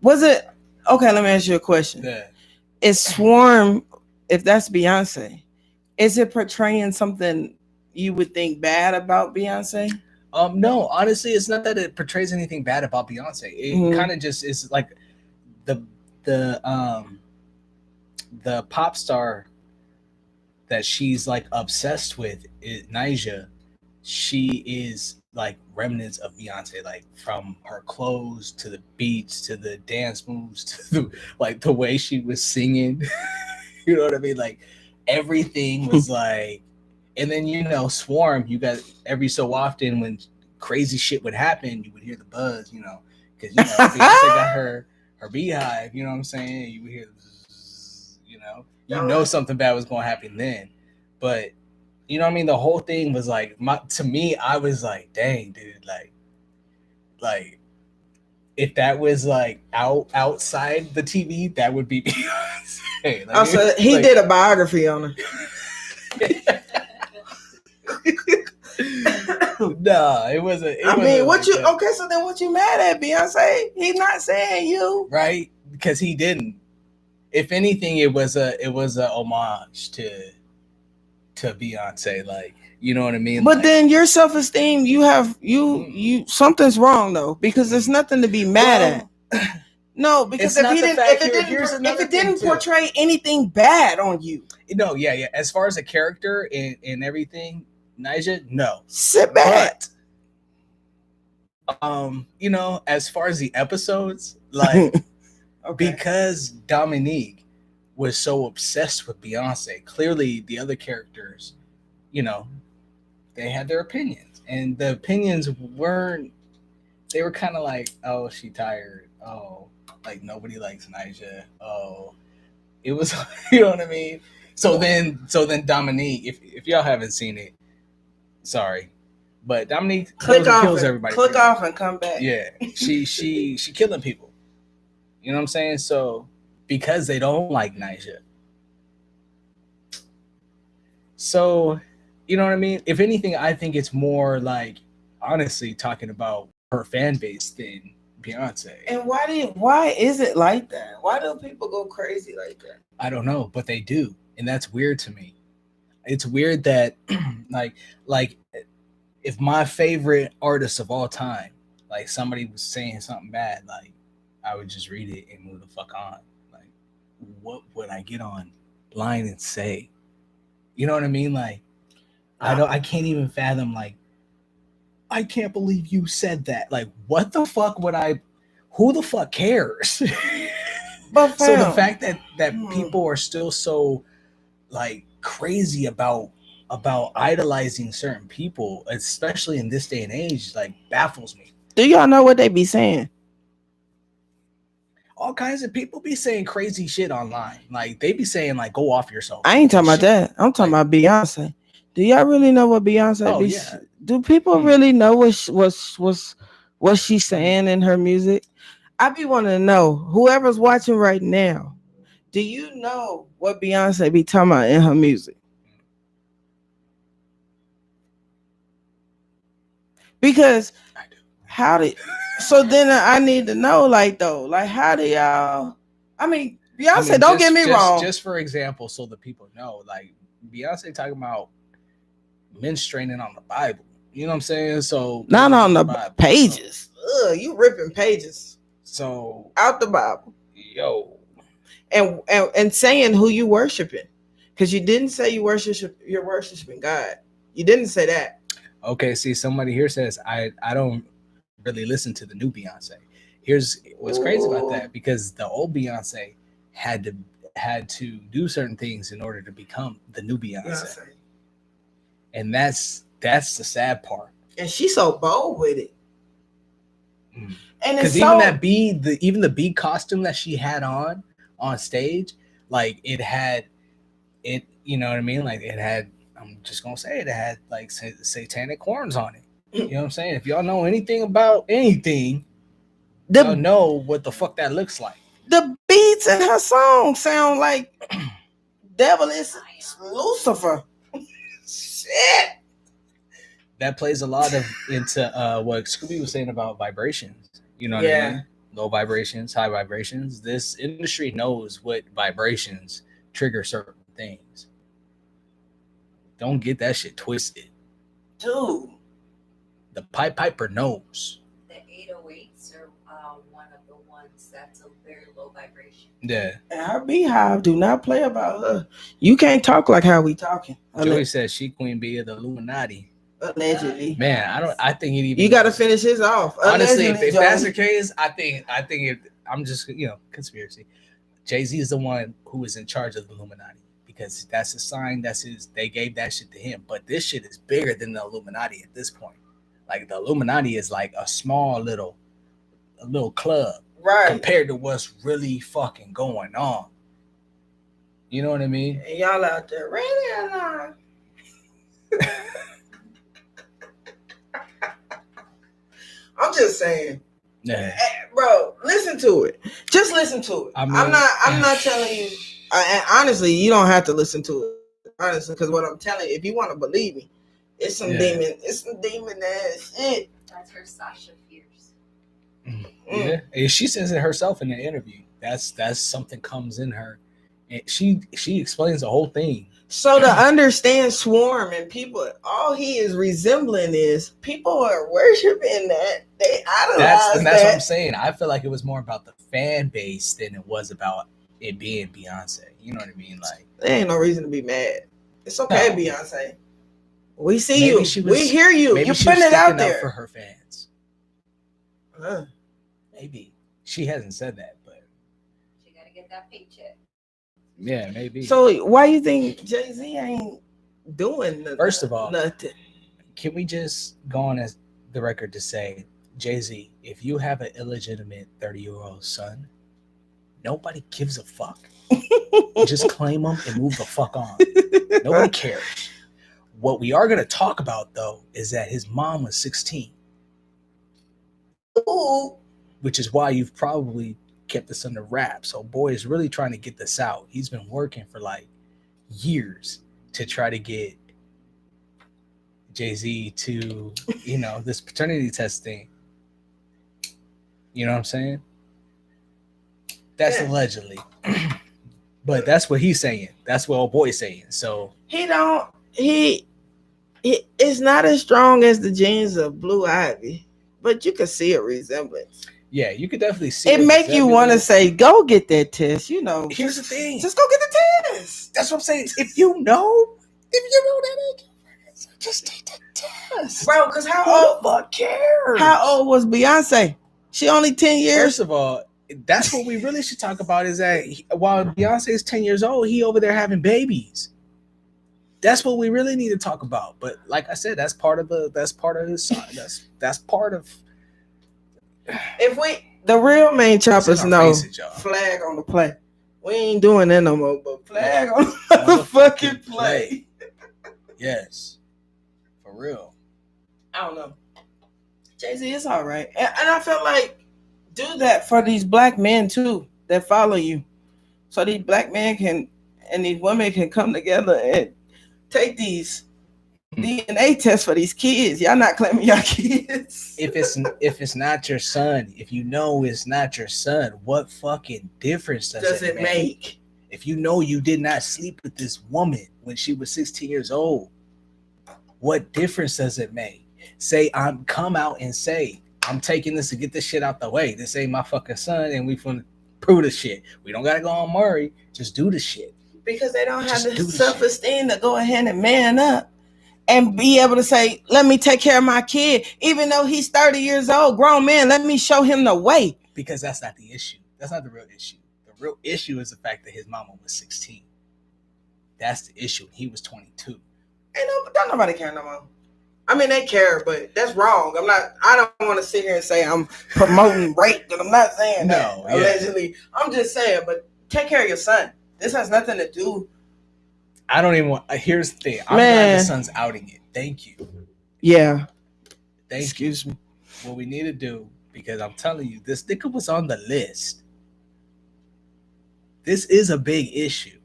Was it okay? Let me ask you a question. Yeah. Is Swarm, if that's Beyonce, is it portraying something you would think bad about Beyonce? No, honestly, it's not that it portrays anything bad about Beyonce. It kind of just is like the pop star that she's like obsessed with is Nyjah. She is like remnants of Beyonce, like from her clothes to the beats to the dance moves to the way she was singing. You know what I mean? Like everything was like, and then you know, Swarm. You got every so often when crazy shit would happen, you would hear the buzz, you know, because you know Beyonce got her beehive. You know what I'm saying? You would hear, you know something bad was gonna happen then, but. You know what I mean? The whole thing was like, to me, I was like, dang, dude, like if that was like outside the TV, that would be Beyonce. Like, So he did a biography on her. No, it wasn't. I mean, what you? Okay, so then what you mad at, Beyonce? He's not saying you, right? Because he didn't. If anything, it was a homage to Beyonce, like, you know what I mean? But like, then your self-esteem, you something's wrong though, because there's nothing to be mad at. No, because if it didn't portray anything bad on you, no, yeah. As far as a character and everything, Nyjah, no. Sit back. But you know, as far as the episodes, like, okay. because Dominique was so obsessed with Beyonce. Clearly, the other characters, you know, they had their opinions, and the opinions weren't. They were kind of like, oh, she tired. Oh, like nobody likes Nyjah. Oh, it was, you know what I mean. So then Dominique, if y'all haven't seen it, sorry, but Dominique kills everybody. Click off and come back. Yeah, she killing people. You know what I'm saying? So because they don't like Nyjah. So, you know what I mean? If anything, I think it's more like honestly talking about her fan base than Beyonce. And why is it like that? Why do people go crazy like that? I don't know, but they do, and that's weird to me. It's weird that like if my favorite artist of all time, like somebody was saying something bad, like I would just read it and move the fuck on. Like, what would I get online and say? You know what I mean? Like, I can't even fathom. Like, I can't believe you said that. Like, what the fuck would I? Who the fuck cares? But so the fact that people are still so like crazy about idolizing certain people, especially in this day and age, like baffles me. Do y'all know what they be saying? All kinds of people be saying crazy shit online. Like they be saying like go off yourself. I ain't talking about that. I'm talking about Beyonce. Do y'all really know what Beyonce be? Yeah. Do people really know what she's saying in her music? I be wanting to know, whoever's watching right now, do you know what Beyonce be talking about in her music? Because so then I need to know, like, though, like, how do y'all? I mean, Beyonce, don't get me wrong. Just for example, so the people know, like, Beyonce talking about men straining on the Bible. You know what I'm saying? So not on the Bible. Pages. Ugh, you ripping pages. So out the Bible. Yo. And saying who you worshiping. Because you didn't say you're worshiping God. You didn't say that. Okay, see, somebody here says I don't really listen to the new Beyonce. Here's what's crazy about that, because the old Beyonce had to do certain things in order to become the new Beyonce. And that's the sad part. And she's so bold with it. And because even the bee costume that she had on stage, like it had it, you know what I mean? Like it had, I'm just gonna say it had like satanic horns on it. You know what I'm saying? If y'all know anything about anything, y'all know what the fuck that looks like. The beats in her song sound like devil is Lucifer. Shit. That plays a lot into what Scooby was saying about vibrations. You know what I mean? Low vibrations, high vibrations. This industry knows what vibrations trigger certain things. Don't get that shit twisted. Dude. The Piper knows. The 808s are one of the ones that's a very low vibration. Yeah. And her beehive do not play about her. You can't talk like how we talking. Joey says she queen bee of the Illuminati. Allegedly. Man, I think it even. You got to finish his off. Honestly, if that's the case, I think I'm just, conspiracy. Jay-Z is the one who is in charge of the Illuminati, because that's his sign. They gave that shit to him. But this shit is bigger than the Illuminati at this point. Like the Illuminati is like a small little club, right, compared to what's really fucking going on. You know what I mean? And y'all out there really alive. I'm just saying, bro. Listen to it. Just listen to it. I'm not telling you. And honestly, you don't have to listen to it. Honestly, because what I'm telling you, if you want to believe me, it's some demon. It's some demon ass shit. That's her Sasha Fierce. Yeah, and she says it herself in the interview. That's something comes in her, and she explains the whole thing. So to understand Swarm and people, all he is resembling is people are worshiping that. They idolize that's what I'm saying. I feel like it was more about the fan base than it was about it being Beyonce. You know what I mean? Like, there ain't no reason to be mad. It's okay, no. Beyonce. We see you. We hear you. You're putting it out there for her fans. Maybe she hasn't said that, but she gotta get that paycheck. Yeah, maybe. So why you think Jay-Z ain't doing nothing? First of all, nothing. can we just go on as the record to say, Jay-Z, if you have an illegitimate 30-year-old son, nobody gives a fuck. Just claim them and move the fuck on. Nobody cares. What we are going to talk about, though, is that his mom was 16. Ooh. Which is why you've probably kept this under wraps. So boy is really trying to get this out. He's been working for like years to try to get Jay-Z to, this paternity test thing. You know what I'm saying? That's allegedly. But that's what he's saying. That's what old boy's saying. So he it's not as strong as the genes of Blue Ivy, but you can see a resemblance. Yeah, you could definitely see it. Make you want to say, go get that test. Here's the thing. Just go get the test. That's what I'm saying. If you know that age, just take the test. Bro, because Who the fuck cares? How old was Beyonce? She only 10 years. First of all, that's what we really should talk about is that while Beyonce is 10 years old, he over there having babies. That's what we really need to talk about. But like I said, that's part of his son. That's part of. If the real main choppers know, faces, flag on the play. We ain't doing that no more, but flag on the fucking play. Yes. For real. I don't know. Jay-Z is all right. And I feel like do that for these black men too that follow you. So these black men and these women can come together and take these DNA tests for these kids. Y'all not claiming y'all kids. If it's not your son, if you know it's not your son, what fucking difference does it make? If you know you did not sleep with this woman when she was 16 years old, what difference does it make? Come out and say, I'm taking this to get this shit out the way. This ain't my fucking son, and we finna prove the shit. We don't gotta go on Murray. Just do the shit. Because they don't have the self-esteem to go ahead and man up and be able to say, let me take care of my kid. Even though he's 30 years old, grown man, let me show him the way. Because that's not the issue. That's not the real issue. The real issue is the fact that his mama was 16. That's the issue. He was 22. Don't nobody care no more. I mean, they care, but that's wrong. I don't want to sit here and say I'm promoting rape, because I'm not saying that. No, allegedly. I'm just saying, but take care of your son. This has nothing to do. I don't even want. Here's the thing. I'm glad the son's outing it. Thank you. Yeah. Excuse me. What we need to do, because I'm telling you, this nigga was on the list. This is a big issue.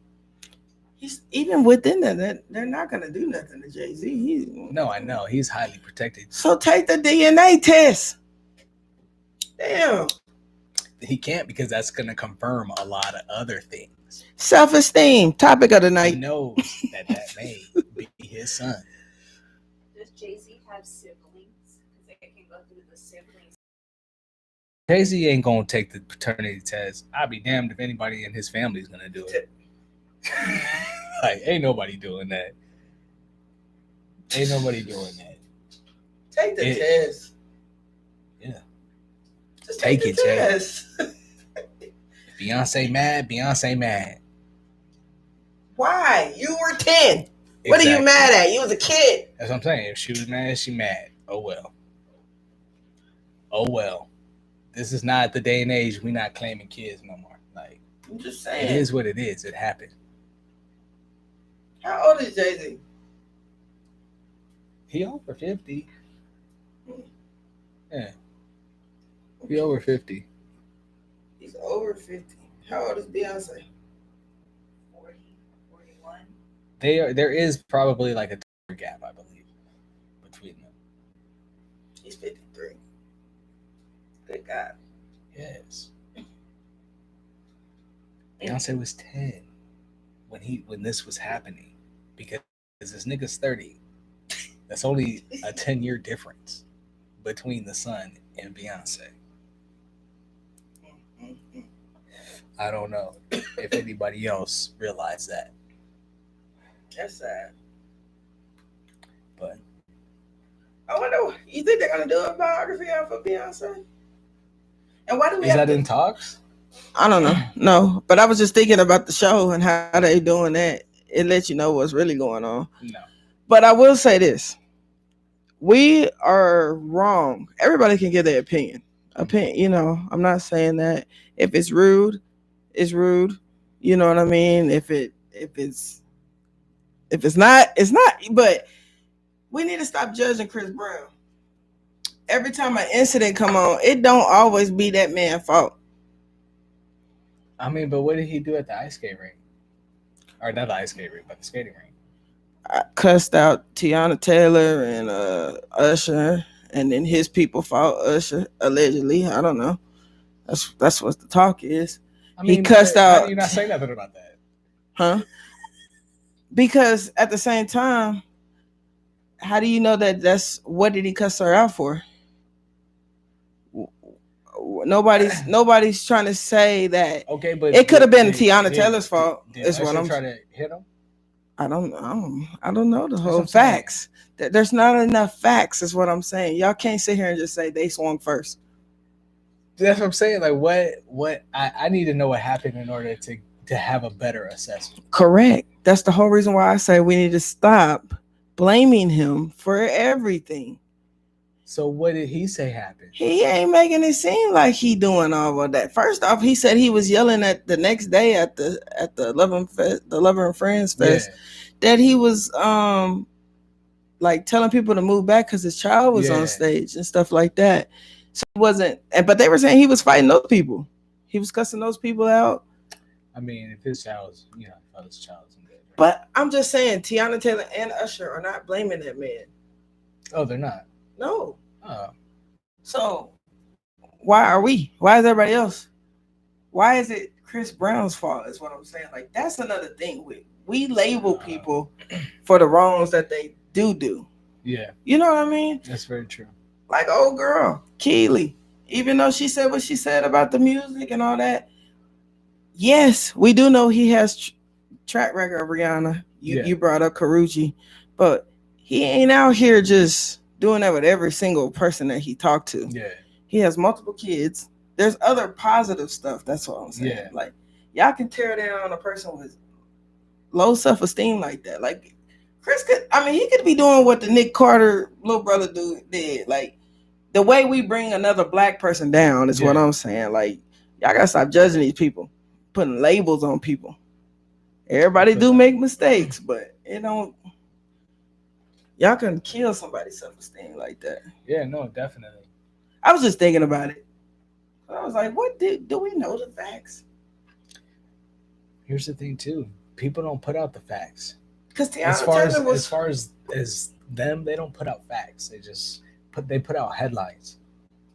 He's even within that. They're not gonna do nothing to Jay-Z. No, I know he's highly protected. So take the DNA test. Damn. He can't, because that's gonna confirm a lot of other things. Self-esteem, topic of the night. He knows that may be his son. Does Jay-Z have siblings? Because they can go through the siblings. Jay-Z ain't gonna take the paternity test. I'd be damned if anybody in his family is gonna do it. Like, ain't nobody doing that. Ain't nobody doing that. Take the test. Yeah. Just take the test. Beyonce mad. Why? You were 10. Exactly. What are you mad at? You was a kid. That's what I'm saying. If she was mad, she mad. Oh well. This is not the day and age. We not claiming kids no more. Like, I'm just saying. It is what it is. It happened. How old is Jay-Z? He over 50. Yeah. He over 50. He's over 50. How old is Beyonce? 40, 41. There is probably like a gap, I believe, between them. He's 53. Good God. Yes. Beyonce was 10 when this was happening, because this nigga's 30. That's only a 10-year difference between the son and Beyonce. I don't know if anybody else realized that. That's sad. But I wonder, you think they're gonna do a biography of Beyonce? And why do we is that in talks? I don't know. No, but I was just thinking about the show and how they doing that. It lets you know what's really going on. No. But I will say this: we are wrong. Everybody can give their opinion. You know, I'm not saying that if it's rude, it's rude. You know what I mean? If it's not, it's not. But we need to stop judging Chris Brown. Every time an incident come on, it don't always be that man's fault. I mean, but what did he do at the ice skate rink? Or not the ice skate rink, but the skating rink. I cussed out Tiana Taylor and Usher, and then his people fought Usher allegedly. I don't know. That's what the talk is. I mean, he cussed how out. do you not say nothing about that? Huh? Because at the same time, how do you know that that's what did he cuss her out for? Nobody's trying to say that. Okay, but it could have been Tiana Taylor's fault. Is what I'm trying to hit him. I don't know the whole facts. There's not enough facts, is what I'm saying. Y'all can't sit here and just say they swung first. That's what I'm saying. Like what I need to know what happened in order to have a better assessment. Correct. That's the whole reason why I say we need to stop blaming him for everything. So what did he say happened? He ain't making it seem like he doing all of that. First off, he said he was yelling at the next day at the Lover and Friends Fest that he was like telling people to move back because his child was on stage and stuff like that. So it wasn't, but they were saying he was fighting those people. He was cussing those people out. I mean, if his child was, if his child was in bed. Right? But I'm just saying, Tiana Taylor and Usher are not blaming that man. Oh, they're not. No. Oh. So why are we? Why is everybody else? Why is it Chris Brown's fault? Is what I'm saying. Like that's another thing. We label people for the wrongs that they do. Yeah. You know what I mean? That's very true. Like old girl Keely, even though she said what she said about the music and all that. Yes, we do know he has track record of Rihanna. You brought up Karuchi, but he ain't out here just doing that with every single person that he talked to. Yeah. He has multiple kids. There's other positive stuff. That's what I'm saying. Yeah. Like, y'all can tear down a person with low self-esteem like that. Like, Chris he could be doing what the Nick Carter little brother did. Like, the way we bring another black person down is what I'm saying. Like, y'all gotta stop judging these people, putting labels on people. Everybody do make mistakes, but it don't. Y'all can kill somebody's self-esteem like that. Yeah, no, definitely. I was just thinking about it. I was like, what do we know the facts? Here's the thing, too. People don't put out the facts. Because as far as them, they don't put out facts. They just put out headlines.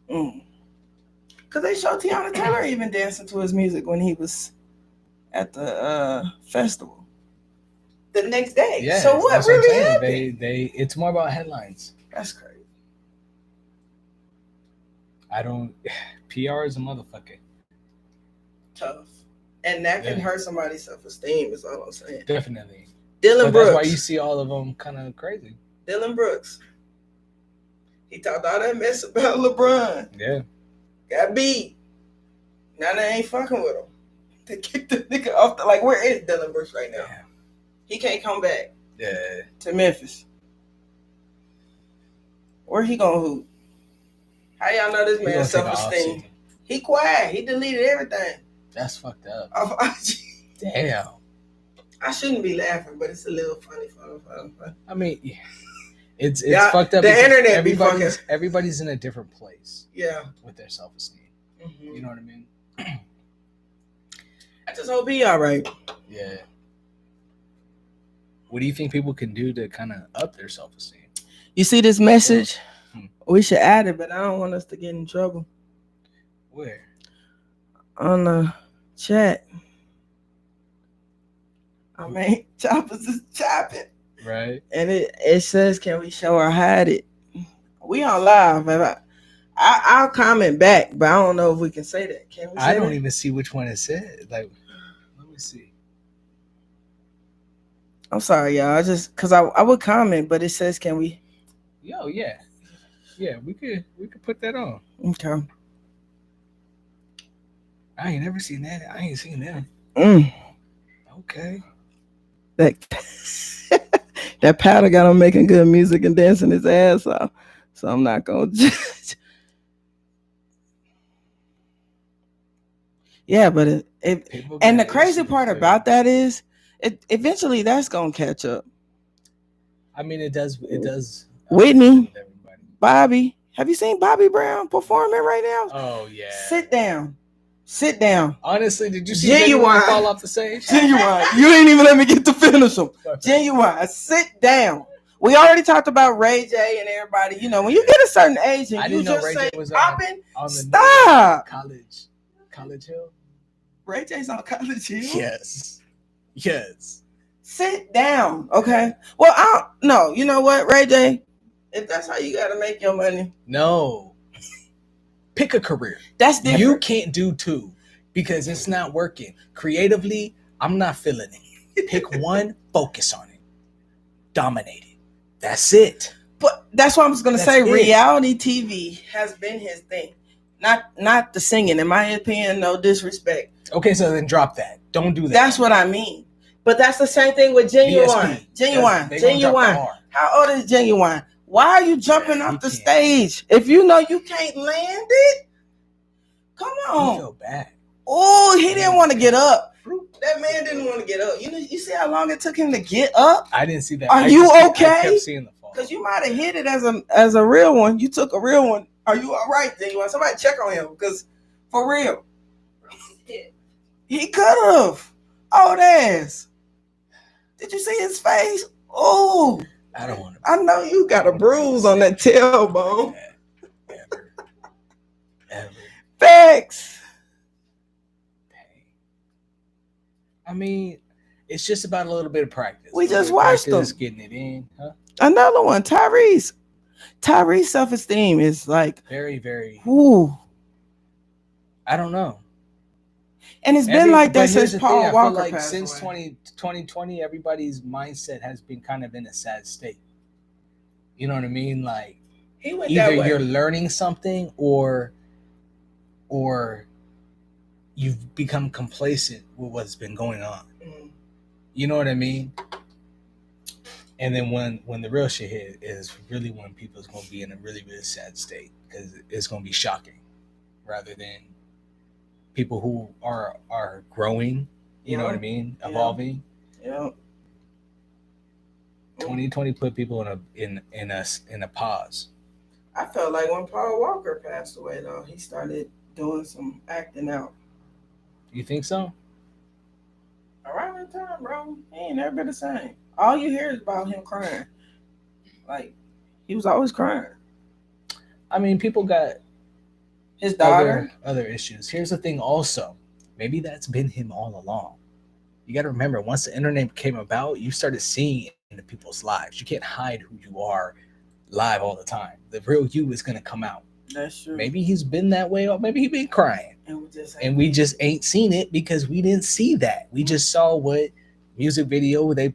Because they showed Tiana Taylor even dancing to his music when he was at the festival. The next day. Yeah, so what really happened? It's more about headlines. That's crazy. PR is a motherfucker. Tough. And that can hurt somebody's self-esteem is all I'm saying. Definitely. Dylan Brooks. That's why you see all of them kind of crazy. Dylan Brooks. He talked all that mess about LeBron. Yeah. Got beat. Now they ain't fucking with him. They kicked the nigga off like, where is Dylan Brooks right now? Yeah. He can't come back. Yeah. To Memphis. Where he gonna hoop? How y'all know this man's self-esteem? He quiet. He deleted everything. That's fucked up. Off IG. Damn. I shouldn't be laughing, but it's a little funny. I mean, it's fucked up. The internet everybody's in a different place. Yeah. With their self-esteem. Mm-hmm. You know what I mean? I just hope he all right. Yeah. What do you think people can do to kind of up their self-esteem? You see this message? We should add it, but I don't want us to get in trouble. Where? On the chat. I mean, choppers is chopping. Right. And it says, can we show or hide it? We on live. I'll comment back, but I don't know if we can say that. Can we say I don't even see which one it said. Like, let me see. I'm sorry, y'all. Because I would comment, but it says, can we? Yo, yeah. Yeah, we could put that on. Okay. I ain't never seen that. I ain't seen that. Mm, Okay. that that powder got him making good music and dancing his ass off. So I'm not gonna judge. Yeah, but People and the got crazy issues, part dude. about that is, it eventually that's gonna catch up. I mean, it does. It does. Whitney, With everybody. Bobby, have you seen Bobby Brown performing right now? Oh yeah. Sit down, sit down. Honestly, did you see Genuine. Genuine fall off the stage? Genuine, you ain't even let me get to finish them. Genuine, sit down. We already talked about Ray J and everybody. You know, when you get a certain age and I you didn't know just Ray say J was popping, on the stop. College Hill. Ray J's on College Hill. Yes. Yes. Sit down, okay? Well, I don't know. You know what, Ray J? If that's how you gotta make your money, No. Pick a career. that's different. You can't do two because it's not working. Creatively, I'm not feeling it. Pick one, focus on it. Dominate it. That's it. But that's what I was gonna That's say. it. Reality TV has been his thing. Not the singing, in my opinion, no disrespect. Okay, so then drop that. Don't do that. That's what I mean. But that's the same thing with Genuine. BSP. Genuine. They gonna drop the Genuine. R. How old is Genuine? Why are you jumping Yeah, off the can't. stage? If you know you can't land it, come I on. feel bad. Oh, he didn't want to get up. That man didn't want to get up. You see how long it took him to get up? I didn't see that. Are you okay? I kept seeing the fall. Because you might have hit it as a real one. You took a real one. Are you all right? Genuine? Somebody check on him. Because for real, he could have. Oh, ass. Did you see his face? Oh, I don't want to. I know you got a bruise on that tailbone. Ever. Facts. I mean, it's just about a little bit of practice. We just watched them. Getting it in, huh? Another one, Tyrese. Tyrese's self-esteem is like very, very. Whoo. I don't know. And it's been like that since Paul Walker. Walker I feel like passed since away. 2020, everybody's mindset has been kind of in a sad state. You know what I mean? Like he went either that way. You're learning something or you've become complacent with what's been going on. Mm. You know what I mean? And then when the real shit hit is really when people's going to be in a really, really sad state because it's going to be shocking rather than people who are growing, you know what I mean? Evolving. Yeah. 2020 put people in a pause. I felt like when Paul Walker passed away though, he started doing some acting out. You think so? Around that time, bro, he ain't never been the same. All you hear is about him crying. Like, he was always crying. I mean, people got his daughter. Other issues. Here's the thing also. Maybe that's been him all along. You got to remember, once the internet came about, you started seeing into people's lives. You can't hide who you are live all the time. The real you is going to come out. That's true. Maybe he's been that way, or maybe he's been crying. And we just ain't seen it because we didn't see that. We just saw what music video they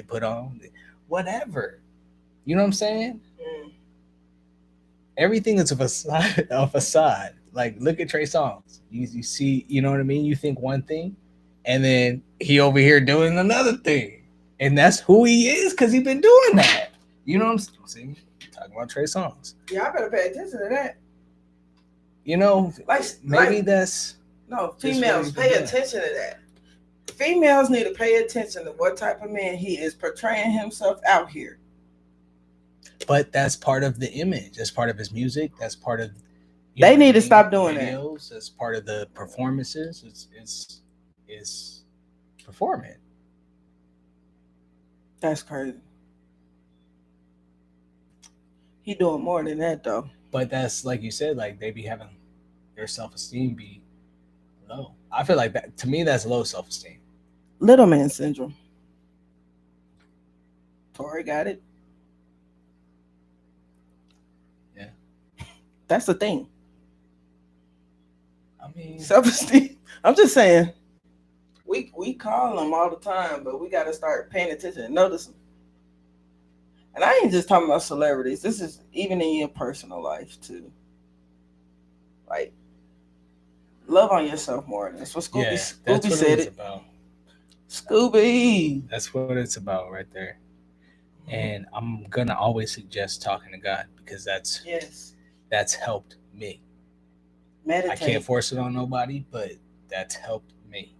put on. Whatever. You know what I'm saying? Mm. Everything is a facade. Like, look at Trey Songz. You see, you know what I mean? You think one thing, and then he over here doing another thing. And that's who he is because he's been doing that. You know what I'm saying? Talking about Trey Songz. Yeah, I better pay attention to that. You know, maybe that's... No, females, pay attention to that. Females need to pay attention to what type of man he is portraying himself out here. But that's part of the image. That's part of his music. That's part of... They need to stop doing videos. That's part of the performances. It's performing. That's crazy. He doing more than that though. But that's like you said, like they be having their self-esteem be low. I feel like that, to me, that's low self-esteem. Little man syndrome. Tori got it. Yeah. That's the thing. I mean, self-esteem. I'm just saying. We call them all the time, but we got to start paying attention and notice them. And I ain't just talking about celebrities. This is even in your personal life too. Like, love on yourself more. That's what Yeah, Scooby that's what said it's it. about. Scooby. That's what it's about right there. And I'm gonna always suggest talking to God because Yes. that's helped me. I can't Meditate. force it on nobody, but that's helped me.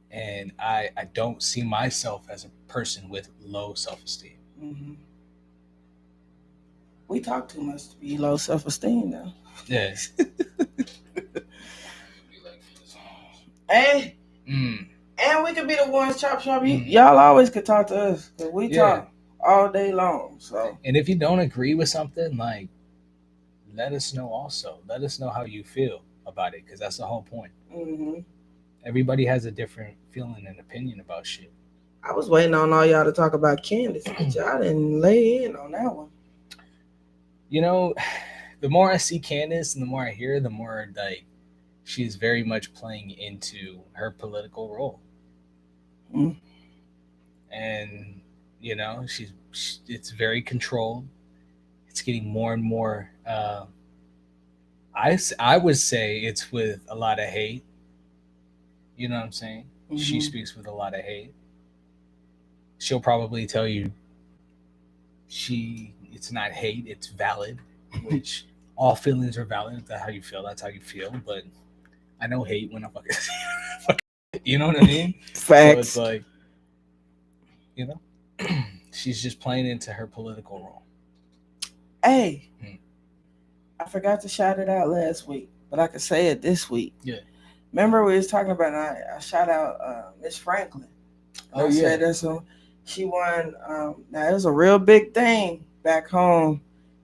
And I don't see myself as a person with low self esteem. Hmm. We talk too much to be low self esteem now. Yeah. And Mm. and we could be the ones chop shop. Y'all always could talk to us because we Yeah. talk all day long. So And if you don't agree with something, like, let us know also. Let us know how you feel about it because that's the whole point. hmm Everybody has a different feeling and opinion about shit. I was waiting on all y'all to talk about Candace, but y'all didn't lay in on that one. You know, the more I see Candace and the more I hear, the more like she's very much playing into her political role. Mm. And it's very controlled. It's getting more and more. I would say it's with a lot of hate. You know what I'm saying? She Mhm. speaks with a lot of hate. She'll probably tell you it's not hate, it's valid, which all feelings are valid. If that's how you feel, that's how you feel. But I know hate when I fucking you know what I mean? Facts. So it's like, she's just playing into her political role. Hey, I forgot to shout it out last week, but I could say it this week. Yeah. Remember we was talking about, I shout out Miss Franklin. Oh, I yeah. said that's she won. Now it was a real big thing back home,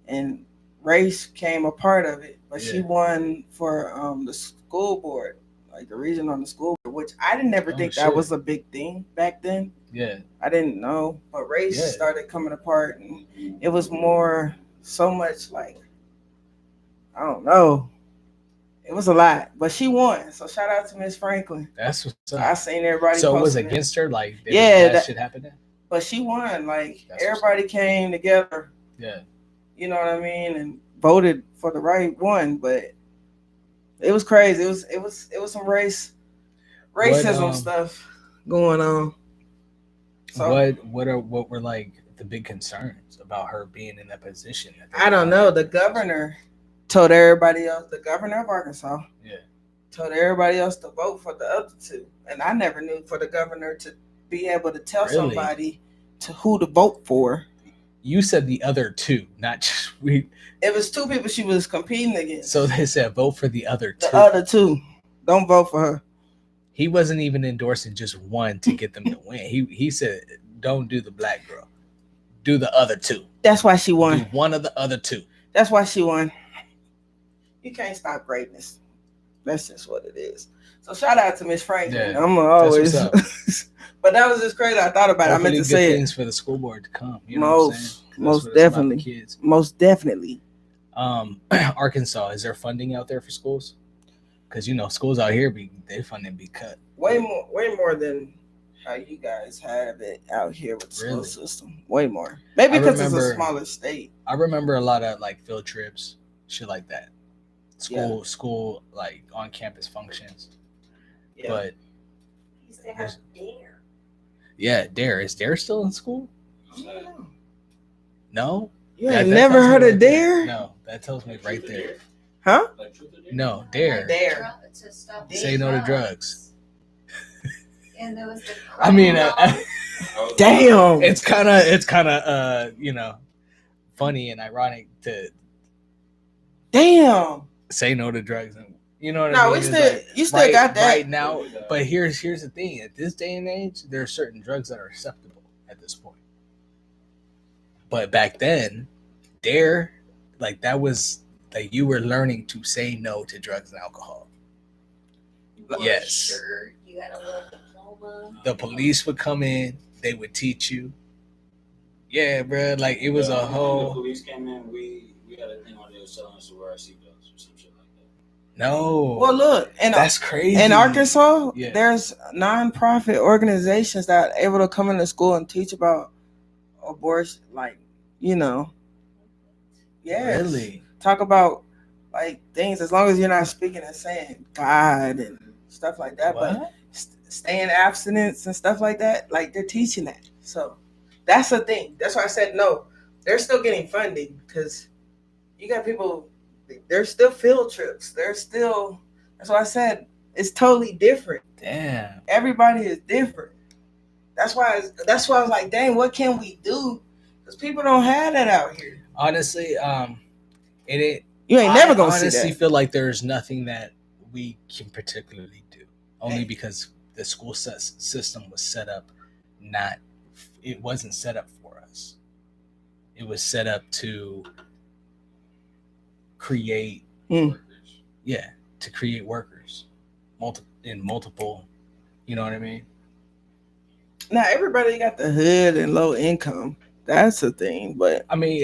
and race came a part of it. But she Yeah. won for the school board, like the region on the school board, which I didn't ever Oh, think shit. that was a big thing back then. Yeah. I didn't know, but race Yeah. started coming apart, and it was more so much like, I don't know. It was a lot, but she won. So shout out to Miss Franklin. That's what's up. I seen everybody. So it was posting against her, like Yeah, that shit happened. but she won. Like That's everybody came together. Yeah. You know what I mean, and voted for the right one. But it was crazy. It was some racism stuff going on. So what were like the big concerns about her being in that position? I don't know. The governor told everybody else. The governor of Arkansas. Yeah. Told everybody else to vote for the other two, and I never knew for the governor to be able to tell somebody to who to vote for. You said the other two, not just we. It was two people she was competing against. So they said vote for the other two. The other two, don't vote for her. He wasn't even endorsing just one to get them to win. He said, don't do the black girl, do the other two. That's why she won. Do one of the other two. That's why she won. You can't stop greatness. That's just what it is. So shout out to Miss Franklin. Yeah, I'm always. But that was just crazy. I thought about it. I meant to say things for the school board to come. You know what I'm saying? Most definitely. Kids. Most definitely. Arkansas, is there funding out there for schools? Because schools out here their funding be cut. Way more than how you guys have it out here with the school system. Way more. Maybe because it's a smaller state. I remember a lot of like field trips, shit like that. School like on campus functions. Yeah. But they have Dare. Yeah, Dare. Is Dare still in school? No? You ain't never heard of Dare? No, that tells me right there. Huh? No, Dare. Dare. Say no to drugs. And there was the I mean, damn. It's kind of funny and ironic to damn say no to drugs, and you know what I mean. No, you still got that right now. But here's the thing: at this day and age, there are certain drugs that are acceptable at this point. But back then, Dare, like that was like you were learning to say no to drugs and alcohol. Yes. Sure, you got a little diploma. The police would come in, they would teach you. Yeah, bro. Like it was a whole. The police came in. We had a thing on there selling us to wear our seatbelts or some shit like that. No. Well, look, and that's crazy. In Arkansas, there's nonprofit organizations that are able to come into school and teach about abortion, like, Yes. Really? Talk about like things, as long as you're not speaking and saying God and stuff like that. What? But staying abstinence and stuff like that, like they're teaching that. So that's the thing. That's why I said no. They're still getting funding because you got people. There's still field trips. There's still. That's why I said it's totally different. Damn. Everybody is different. That's why I was like, dang, what can we do? Because people don't have that out here. Honestly, it You ain't never gonna I see honestly that. feel like there's nothing that we can particularly do. Only because the school system was set up it wasn't set up for us. It was set up to create to create workers multiple, you know what I mean? Now everybody got the hood and low income. That's the thing, but I mean,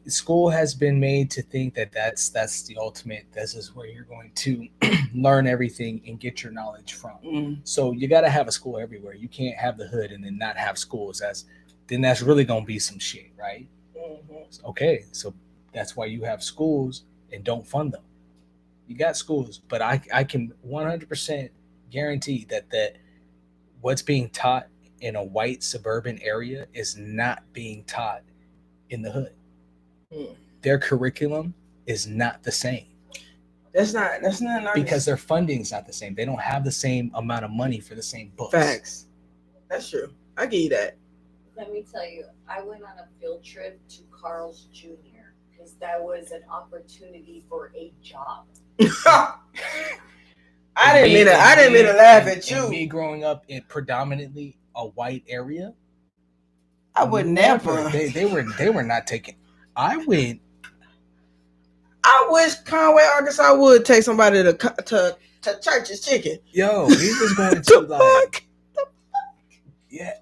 school has been made to think that that's the ultimate. This is where you're going to learn everything and get your knowledge from. So you got to have a school everywhere. You can't have the hood and then not have schools. Then that's really going to be some shit, right? Okay, so that's why you have schools and don't fund them. You got schools, but I can 100% guarantee that what's being taught in a white suburban area is not being taught in the hood. Their curriculum is not the same. That's not because their funding's not the same. They don't have the same amount of money for the same books. Facts. That's true. I give you that. Let me tell you, I went on a field trip to Carl's Jr. because that was an opportunity for a job. I didn't mean to laugh at you. Me growing up in predominantly a white area, I would never. They were not taking. I wish Conway, Arkansas would take somebody to Church's Chicken. Yo, we was going to like. Yeah.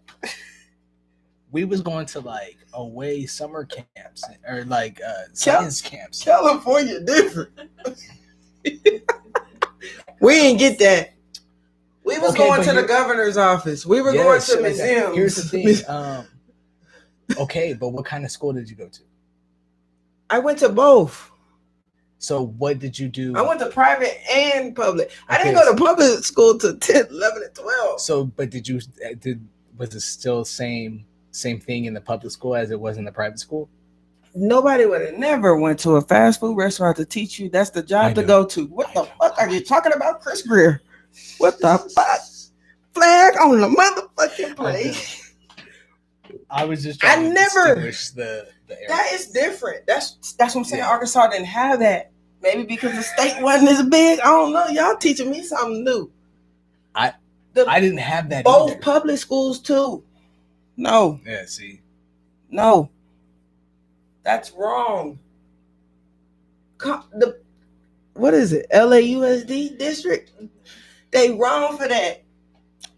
We was going to like away summer camps or like science camps. California different. We didn't get that. We was going to the governor's office. We were going to museums. Here's the thing. Okay, but what kind of school did you go to? I went to both. So what did you do? I went to private and public. I didn't go to public school till 10, 11, and 12. So, but was it still same thing in the public school as it was in the private school? Nobody would have never went to a fast food restaurant to teach you. That's the job to go to. What the fuck are you talking about, Kris Greer? What the fuck? Flag on the motherfucking plate. I was just trying to distinguish the area. That is different. That's what I'm saying. Yeah. Arkansas didn't have that. Maybe because the state wasn't as big. I don't know. Y'all teaching me something new. I didn't have that both either. Public schools too. No. Yeah, see. No. That's wrong. What is it? LAUSD district? They wrong for that.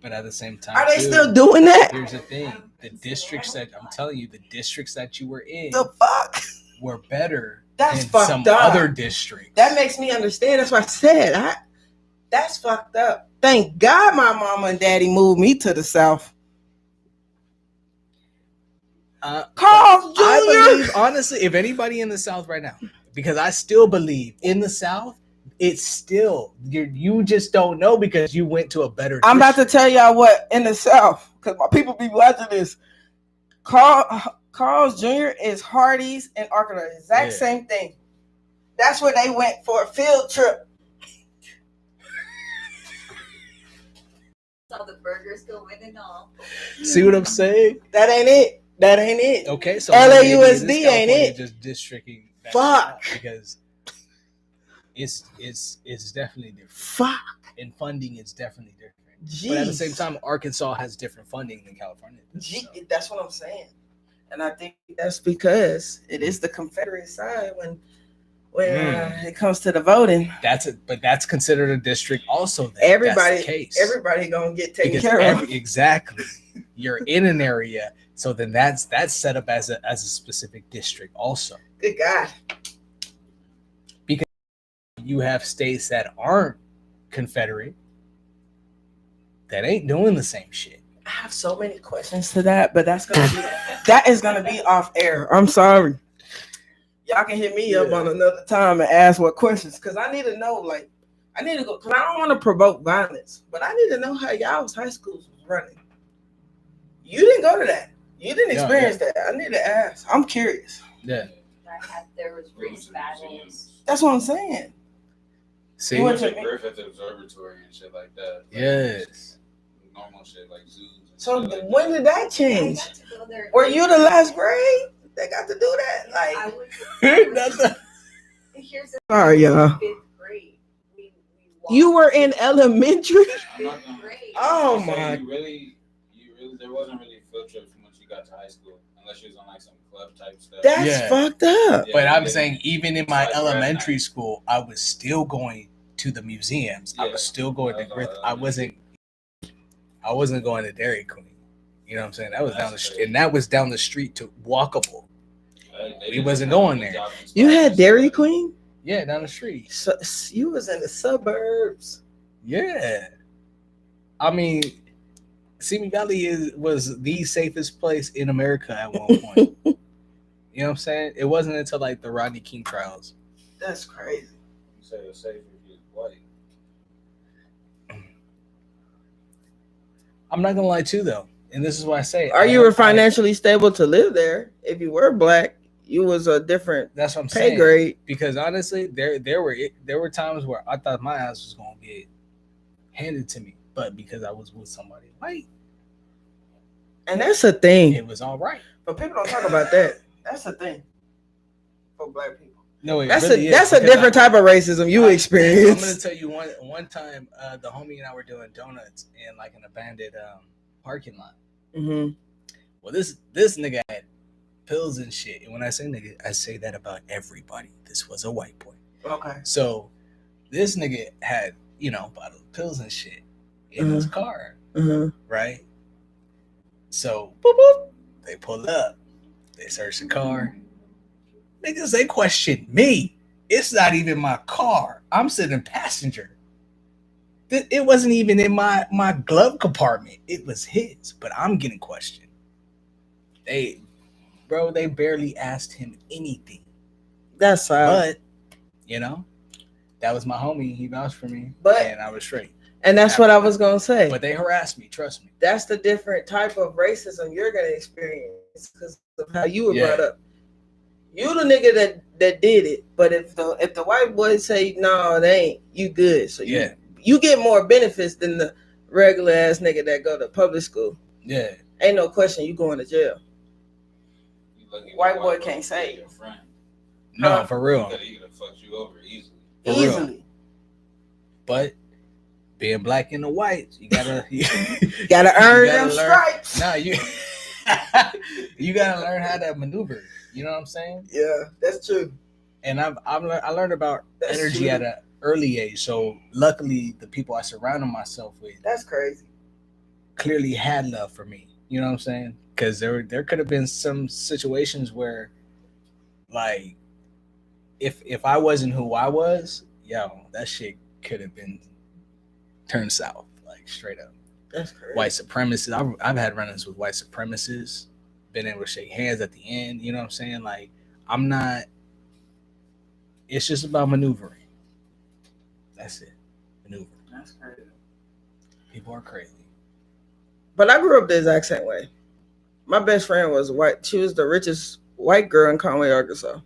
But at the same time, are they still doing that? Here's the thing: the districts that I'm telling you, the districts that you were in, the fuck, were better than some other districts. That makes me understand. That's what I said. That's fucked up. Thank God my mama and daddy moved me to the South. Carl Jr. I believe, honestly, if anybody in the South right now, because I still believe in the South, it's still, you just don't know because you went to a better district. I'm about to tell y'all what in the South, because my people be watching this. Carl's Jr. is Hardee's and Arkansas. Exact same thing. That's where they went for a field trip. Saw the burgers go in and all. See what I'm saying? That ain't it. Okay, so LAUSD ain't it. Just districting. Fuck. Because it's definitely different. Fuck. And funding is definitely different. Jeez. But at the same time, Arkansas has different funding than California does, so. That's what I'm saying. And I think that's because it is the Confederate side when it comes to the voting. But that's considered a district also. Everybody gonna get taken care of. Exactly. You're in an area, so then that's set up as a specific district also. Good God. Because you have states that aren't Confederate that ain't doing the same shit. I have so many questions to that, but that is gonna be off air. I'm sorry. Y'all can hit me up on another time and ask what questions, because I need to know. Like, I need to go, because I don't want to provoke violence, but I need to know how y'all's high schools was running. You didn't go to that. You didn't experience that. I need to ask. I'm curious. Yeah. There was race battles. That's what I'm saying. See, You went to Griffith Observatory and shit like that. Yes. Normal shit like zoos. So when did that change? Were you the last grade? They got to do that. Like, sorry, y'all. Fifth grade. You were in elementary. Oh my! You really, there wasn't really field trips once you got to high school, unless you was on like some club type stuff. That's fucked up. But I'm saying, even in my elementary school, I was still going to the museums. I was still going to Griffith. I wasn't going to Dairy Queen. You know what I'm saying? That was down the street, and that was down the street to walkable. We wasn't going there. You had Dairy Queen? Yeah, down the street. So you was in the suburbs. Yeah. I mean, Simi Valley was the safest place in America at one point. You know what I'm saying? It wasn't until like the Rodney King trials. That's crazy. You say it's safe if you're white. I'm not gonna lie too, though, and this is why I say, you were financially stable to live there? If you were black, you was a different. That's what I'm pay saying. grade. Because honestly, there were times where I thought my ass was gonna get handed to me, but because I was with somebody white, and that's a thing. It was all right. But people don't talk about that. That's a thing for black people. No, that's a different type of racism you experience. I'm gonna tell you one time, the homie and I were doing donuts in like an abandoned parking lot. Mm-hmm. Well, this nigga had pills and shit, and when I say nigga, I say that about everybody. This was a white boy. Okay. So this nigga had bottle of pills and shit in his car, right? So boop, boop, they pull up, they search the car. Niggas, they question me. It's not even my car. I'm sitting passenger. It wasn't even in my glove compartment. It was his, but I'm getting questioned. They barely asked him anything. That's sad. But, that was my homie. He vouched for me, and I was straight. And that's what I was going to say. But they harassed me, trust me. That's the different type of racism you're going to experience because of how you were brought up. You the nigga that did it, but if the white boys say no, it ain't, you good. So you get more benefits than the regular ass nigga that go to public school. Yeah, ain't no question you going to jail. White boy can't say your friend. No, for real. He could have fucked you over easily. Easily. But being black and the white, you gotta earn them stripes. No, you gotta learn how to maneuver. You know what I'm saying? Yeah, that's true. And I learned about energy at an early age. So luckily, the people I surrounded myself with, that's crazy, clearly had love for me. You know what I'm saying? Because there could have been some situations where, like, if I wasn't who I was, that shit could have been turned south, like straight up. That's crazy. White supremacists. I've had run-ins with white supremacists. Been able to shake hands at the end. You know what I'm saying? Like, I'm not. It's just about maneuvering. That's it. Maneuver. That's crazy. People are crazy. But I grew up the exact same way. My best friend was white. She was the richest white girl in Conway, Arkansas.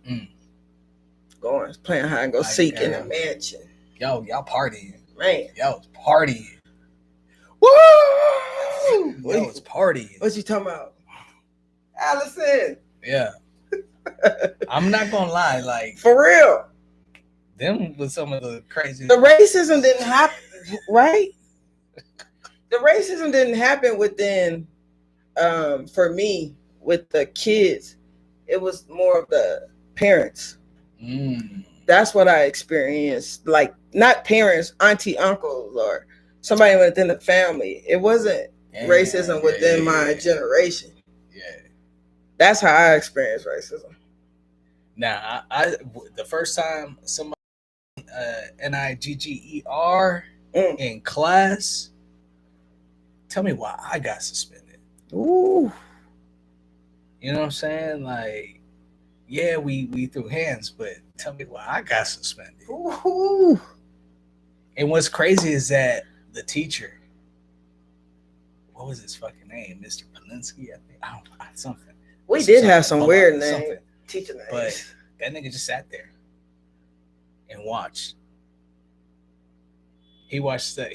Playing hide and go seek in a mansion. Y'all partying. Man. Y'all was partying. Woo! Y'all was partying. What you talking about? Allison. Yeah. I'm not gonna lie, like, for real. Them was some of the crazy. The racism didn't happen, right? The racism didn't happen within, for me, with the kids. It was more of the parents. That's what I experienced. Like, not parents, auntie, uncles, or somebody within the family. It wasn't racism within my generation. Yeah. That's how I experienced racism. Now, I the first time somebody NIGGER in class, tell me why I got suspended. Ooh. You know what I'm saying? Like, Yeah, we threw hands, but tell me why I got suspended. Ooh. And what's crazy is that the teacher, what was his fucking name, Mr. Polinsky, I think. Something. We did have some Something. weird names, teacher names. But that nigga just sat there and watched. He watched the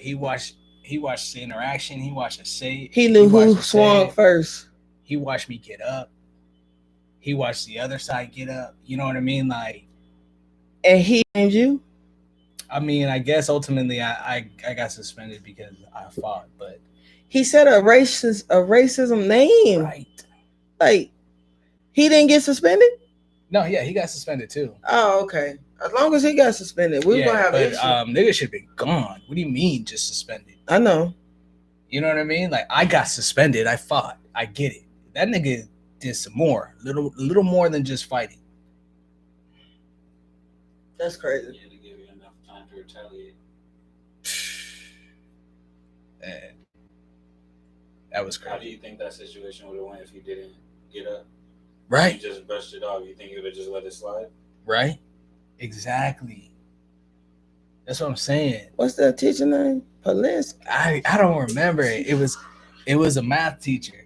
interaction. He watched us say. He knew who watched us say swung it. first. He watched me get up. He watched the other side get up. You know what I mean? Like, And he named you? I mean, I guess ultimately I got suspended because I fought, but He said a racism name. right. Like, he didn't get suspended? No, yeah, he got suspended too. Oh, okay. As long as he got suspended, we were gonna have an issue. Nigga should have been gone. What do you mean just suspended? I know. You know what I mean? Like, I got suspended. I fought. I get it. That nigga did some more. Little more than just fighting. That's crazy. Yeah, to give you enough time to retaliate. Man, that was How do crazy. you think that situation would have went if he didn't get up? Right? He just brushed it off. You think he would have just let it slide? Right? Exactly. That's what I'm saying. What's that teacher name? Polinsky. I don't remember it. It was a math teacher.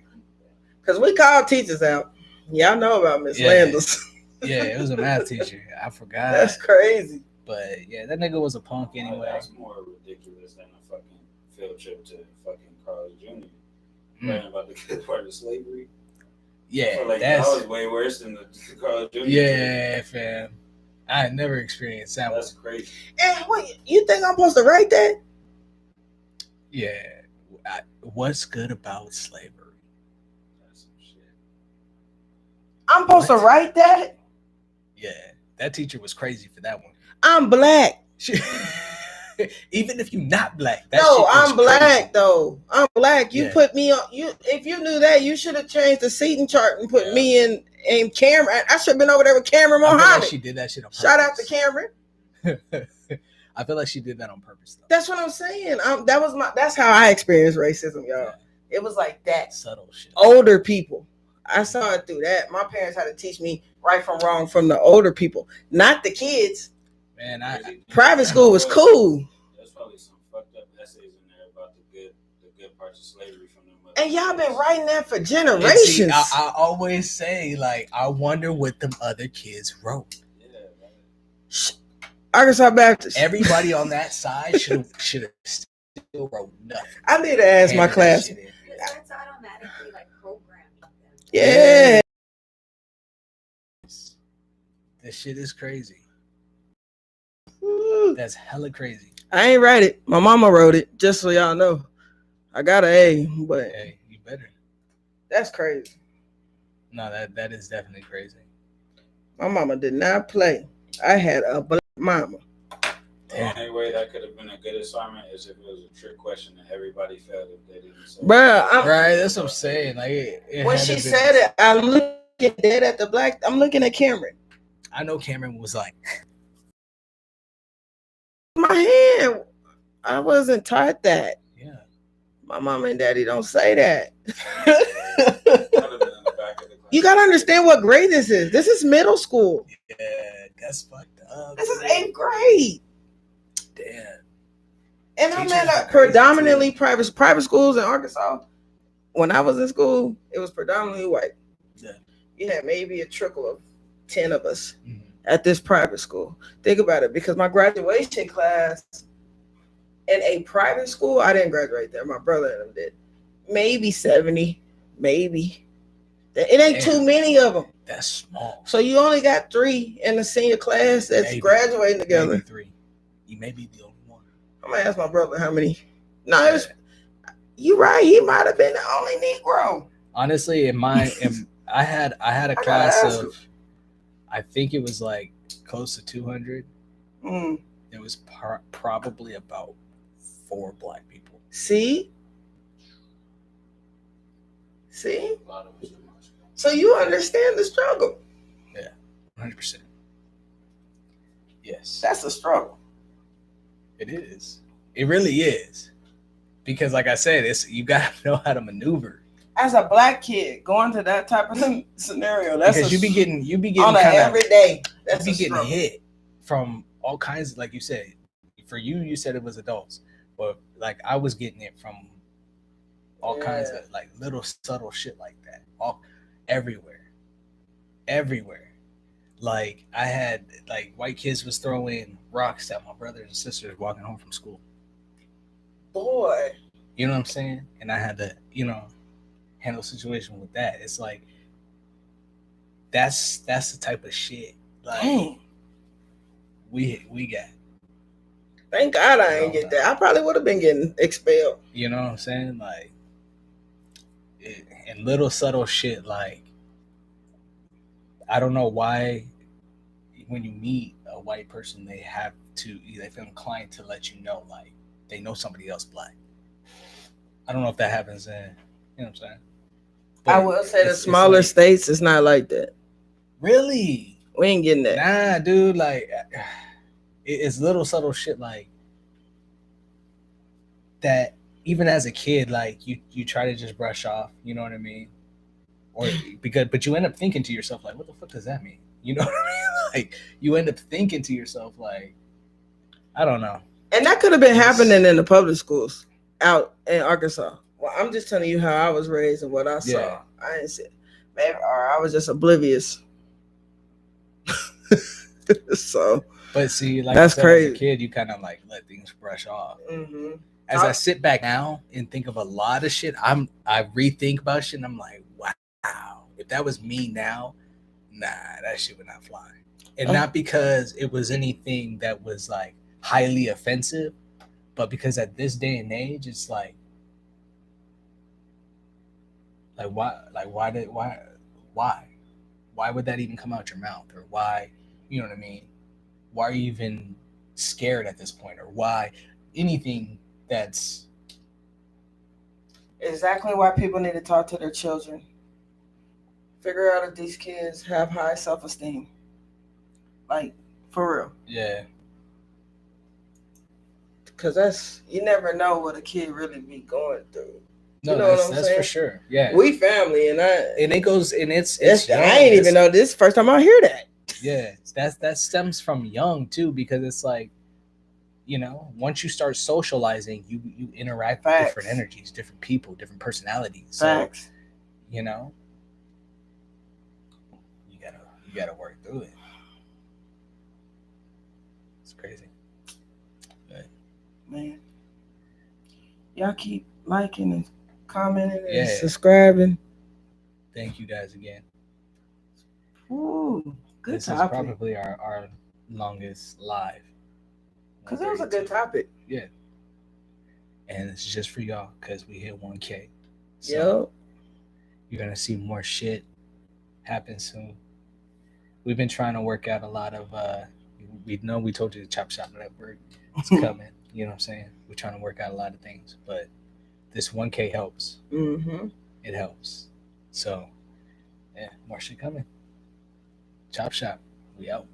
Because we called teachers out. Y'all know about Miss Yeah. Landers. Yeah, it was a math teacher. I forgot. That's crazy. But yeah, that nigga was a punk Like, anyway. that's more ridiculous than a fucking field trip to fucking Carl's Jr. Mm. Learning about the good part of slavery. I Yeah, feel like that that's was way worse than the Carl's Jr. trip. yeah, fam. I had never experienced that one. That's crazy. And wait, you think I'm supposed to write that? Yeah. What's good about slavery? That's some shit. I'm supposed to write that? Yeah, that teacher was crazy for that one. I'm black. Even if you're not black, that No, shit was I'm black crazy. though. I'm black. You Yeah. put me on. You if you knew that, you should have changed the seating chart and put Yeah. me in Cameron. I should have been over there with Cameron I feel Mohammed. like she did that shit on purpose. Shout out to Cameron. I feel like she did that on purpose though. That's what I'm saying. That's how I experienced racism, y'all. Yeah, It was like that. subtle shit. Older people. I saw it through that. My parents had to teach me right from wrong from the older people, not the kids. Man, Private school was cool. There's probably some fucked up essays in there about the good parts of slavery from them. And y'all been writing that for and generations. see, I always say, like, I wonder what them other kids wrote. Yeah, man. Arkansas Baptist. Everybody on that side should have still wrote nothing. I need to ask my Handed that class. shit in. That's automatically like programming them. Yeah. This shit is crazy. Woo. That's hella crazy. I ain't write it. My mama wrote it, just so y'all know. I got an A, but Hey, you better. that's crazy. No, that is definitely crazy. My mama did not play. I had a black mama. The only way that could have been a good assignment is if it was a trick question and everybody failed if they didn't say. Bruh, Right, that's what I'm saying. Like, it when had she to be- said it, I'm looking dead at the black. I'm looking at Cameron. I know Cameron was like, My hand. I wasn't taught that. yeah. My mom and daddy don't say that. I'd have been in the back of the class. You gotta understand what grade this is. This is middle school. Yeah, that's fucked up. This is 8th grade. Damn. And I'm Teachers in are a crazy, predominantly private schools in Arkansas. When I was in school, it was predominantly white. Yeah. You had maybe a trickle of 10 of us Mhm. at this private school. Think about it, because my graduation class in a private school, I didn't graduate there. My brother and them did. Maybe 70, maybe. It ain't Damn. too many of them. That's small. So you only got 3 in the senior class that's Maybe. graduating together. Maybe 3. You may be the only one. I'm gonna ask my brother how many. No, it was, you right. He might have been the only Negro. Honestly, I had a gotta class ask of, I think it was like close to 200. Mm. It was probably about 4 black people. See? A lot of us too much. So you understand the struggle. 100%. Yes, That's a struggle. it is. It really is. Because like I said, you gotta know how to maneuver. as a black kid going to that type of scenario, that's because you be getting on an kind of everyday. you That's be a getting struggle. hit from all kinds. Like you said, for you said it was adults, but like I was getting it from all kinds of like little subtle shit like that, all everywhere, everywhere. Like I had like white kids was throwing rocks at my brothers and sisters walking home from school. Boy, You know what I'm saying? And I had to, handle the situation with that. It's like that's the type of shit like dang. we got. Thank God I ain't get that. I probably would have been getting expelled. You know what I'm saying? Like, and little subtle shit like I don't know why when you meet a white person they feel inclined to let you know like they know somebody else black. I don't know if that happens in, you know what I'm saying? But I will say the smaller states is not like that. Really? We ain't getting that. Nah, dude. Like, it's little subtle shit like that. Even as a kid, like you try to just brush off. You know what I mean? Or but you end up thinking to yourself like, what the fuck does that mean? You know what I mean? Like you end up thinking to yourself like, I don't know. And that could have been happening in the public schools out in Arkansas. Well, I'm just telling you how I was raised and what I saw. Yeah. I didn't see, maybe, or I was just oblivious. So, but see, like that's crazy. As a kid, you kind of like let things brush off. Mm-hmm. As I sit back now and think of a lot of shit, I rethink about shit, and I'm like, wow, if that was me now, nah, that shit would not fly. And not because it was anything that was like highly offensive, but because at this day and age, it's like why would that even come out your mouth, or why, you know what I mean? Why are you even scared at this point, or why anything that's exactly why people need to talk to their children. Figure out if these kids have high self-esteem. Like, for real. Yeah. Because that's, you never know what a kid really be going through. No, you know what I'm that's saying? for sure. Yeah. We family, and it goes, and it's young, I ain't even know this first time I hear that. Yeah, that stems from young too, because it's like, once you start socializing, you interact with different energies, different people, different personalities. Facts. So, you gotta work through it. It's crazy. But, man, y'all keep liking and commenting and subscribing. Thank you guys again. Ooh, good this topic. This is probably our longest live. Because it was a good topic. Yeah. And it's just for y'all because we hit 1K. So you're going to see more shit happen soon. We've been trying to work out a lot of, we told you the ChopShop network is coming. You know what I'm saying? We're trying to work out a lot of things, but this 1K helps. Mm-hmm. It helps. So, yeah, more shit coming. ChopShop, we out.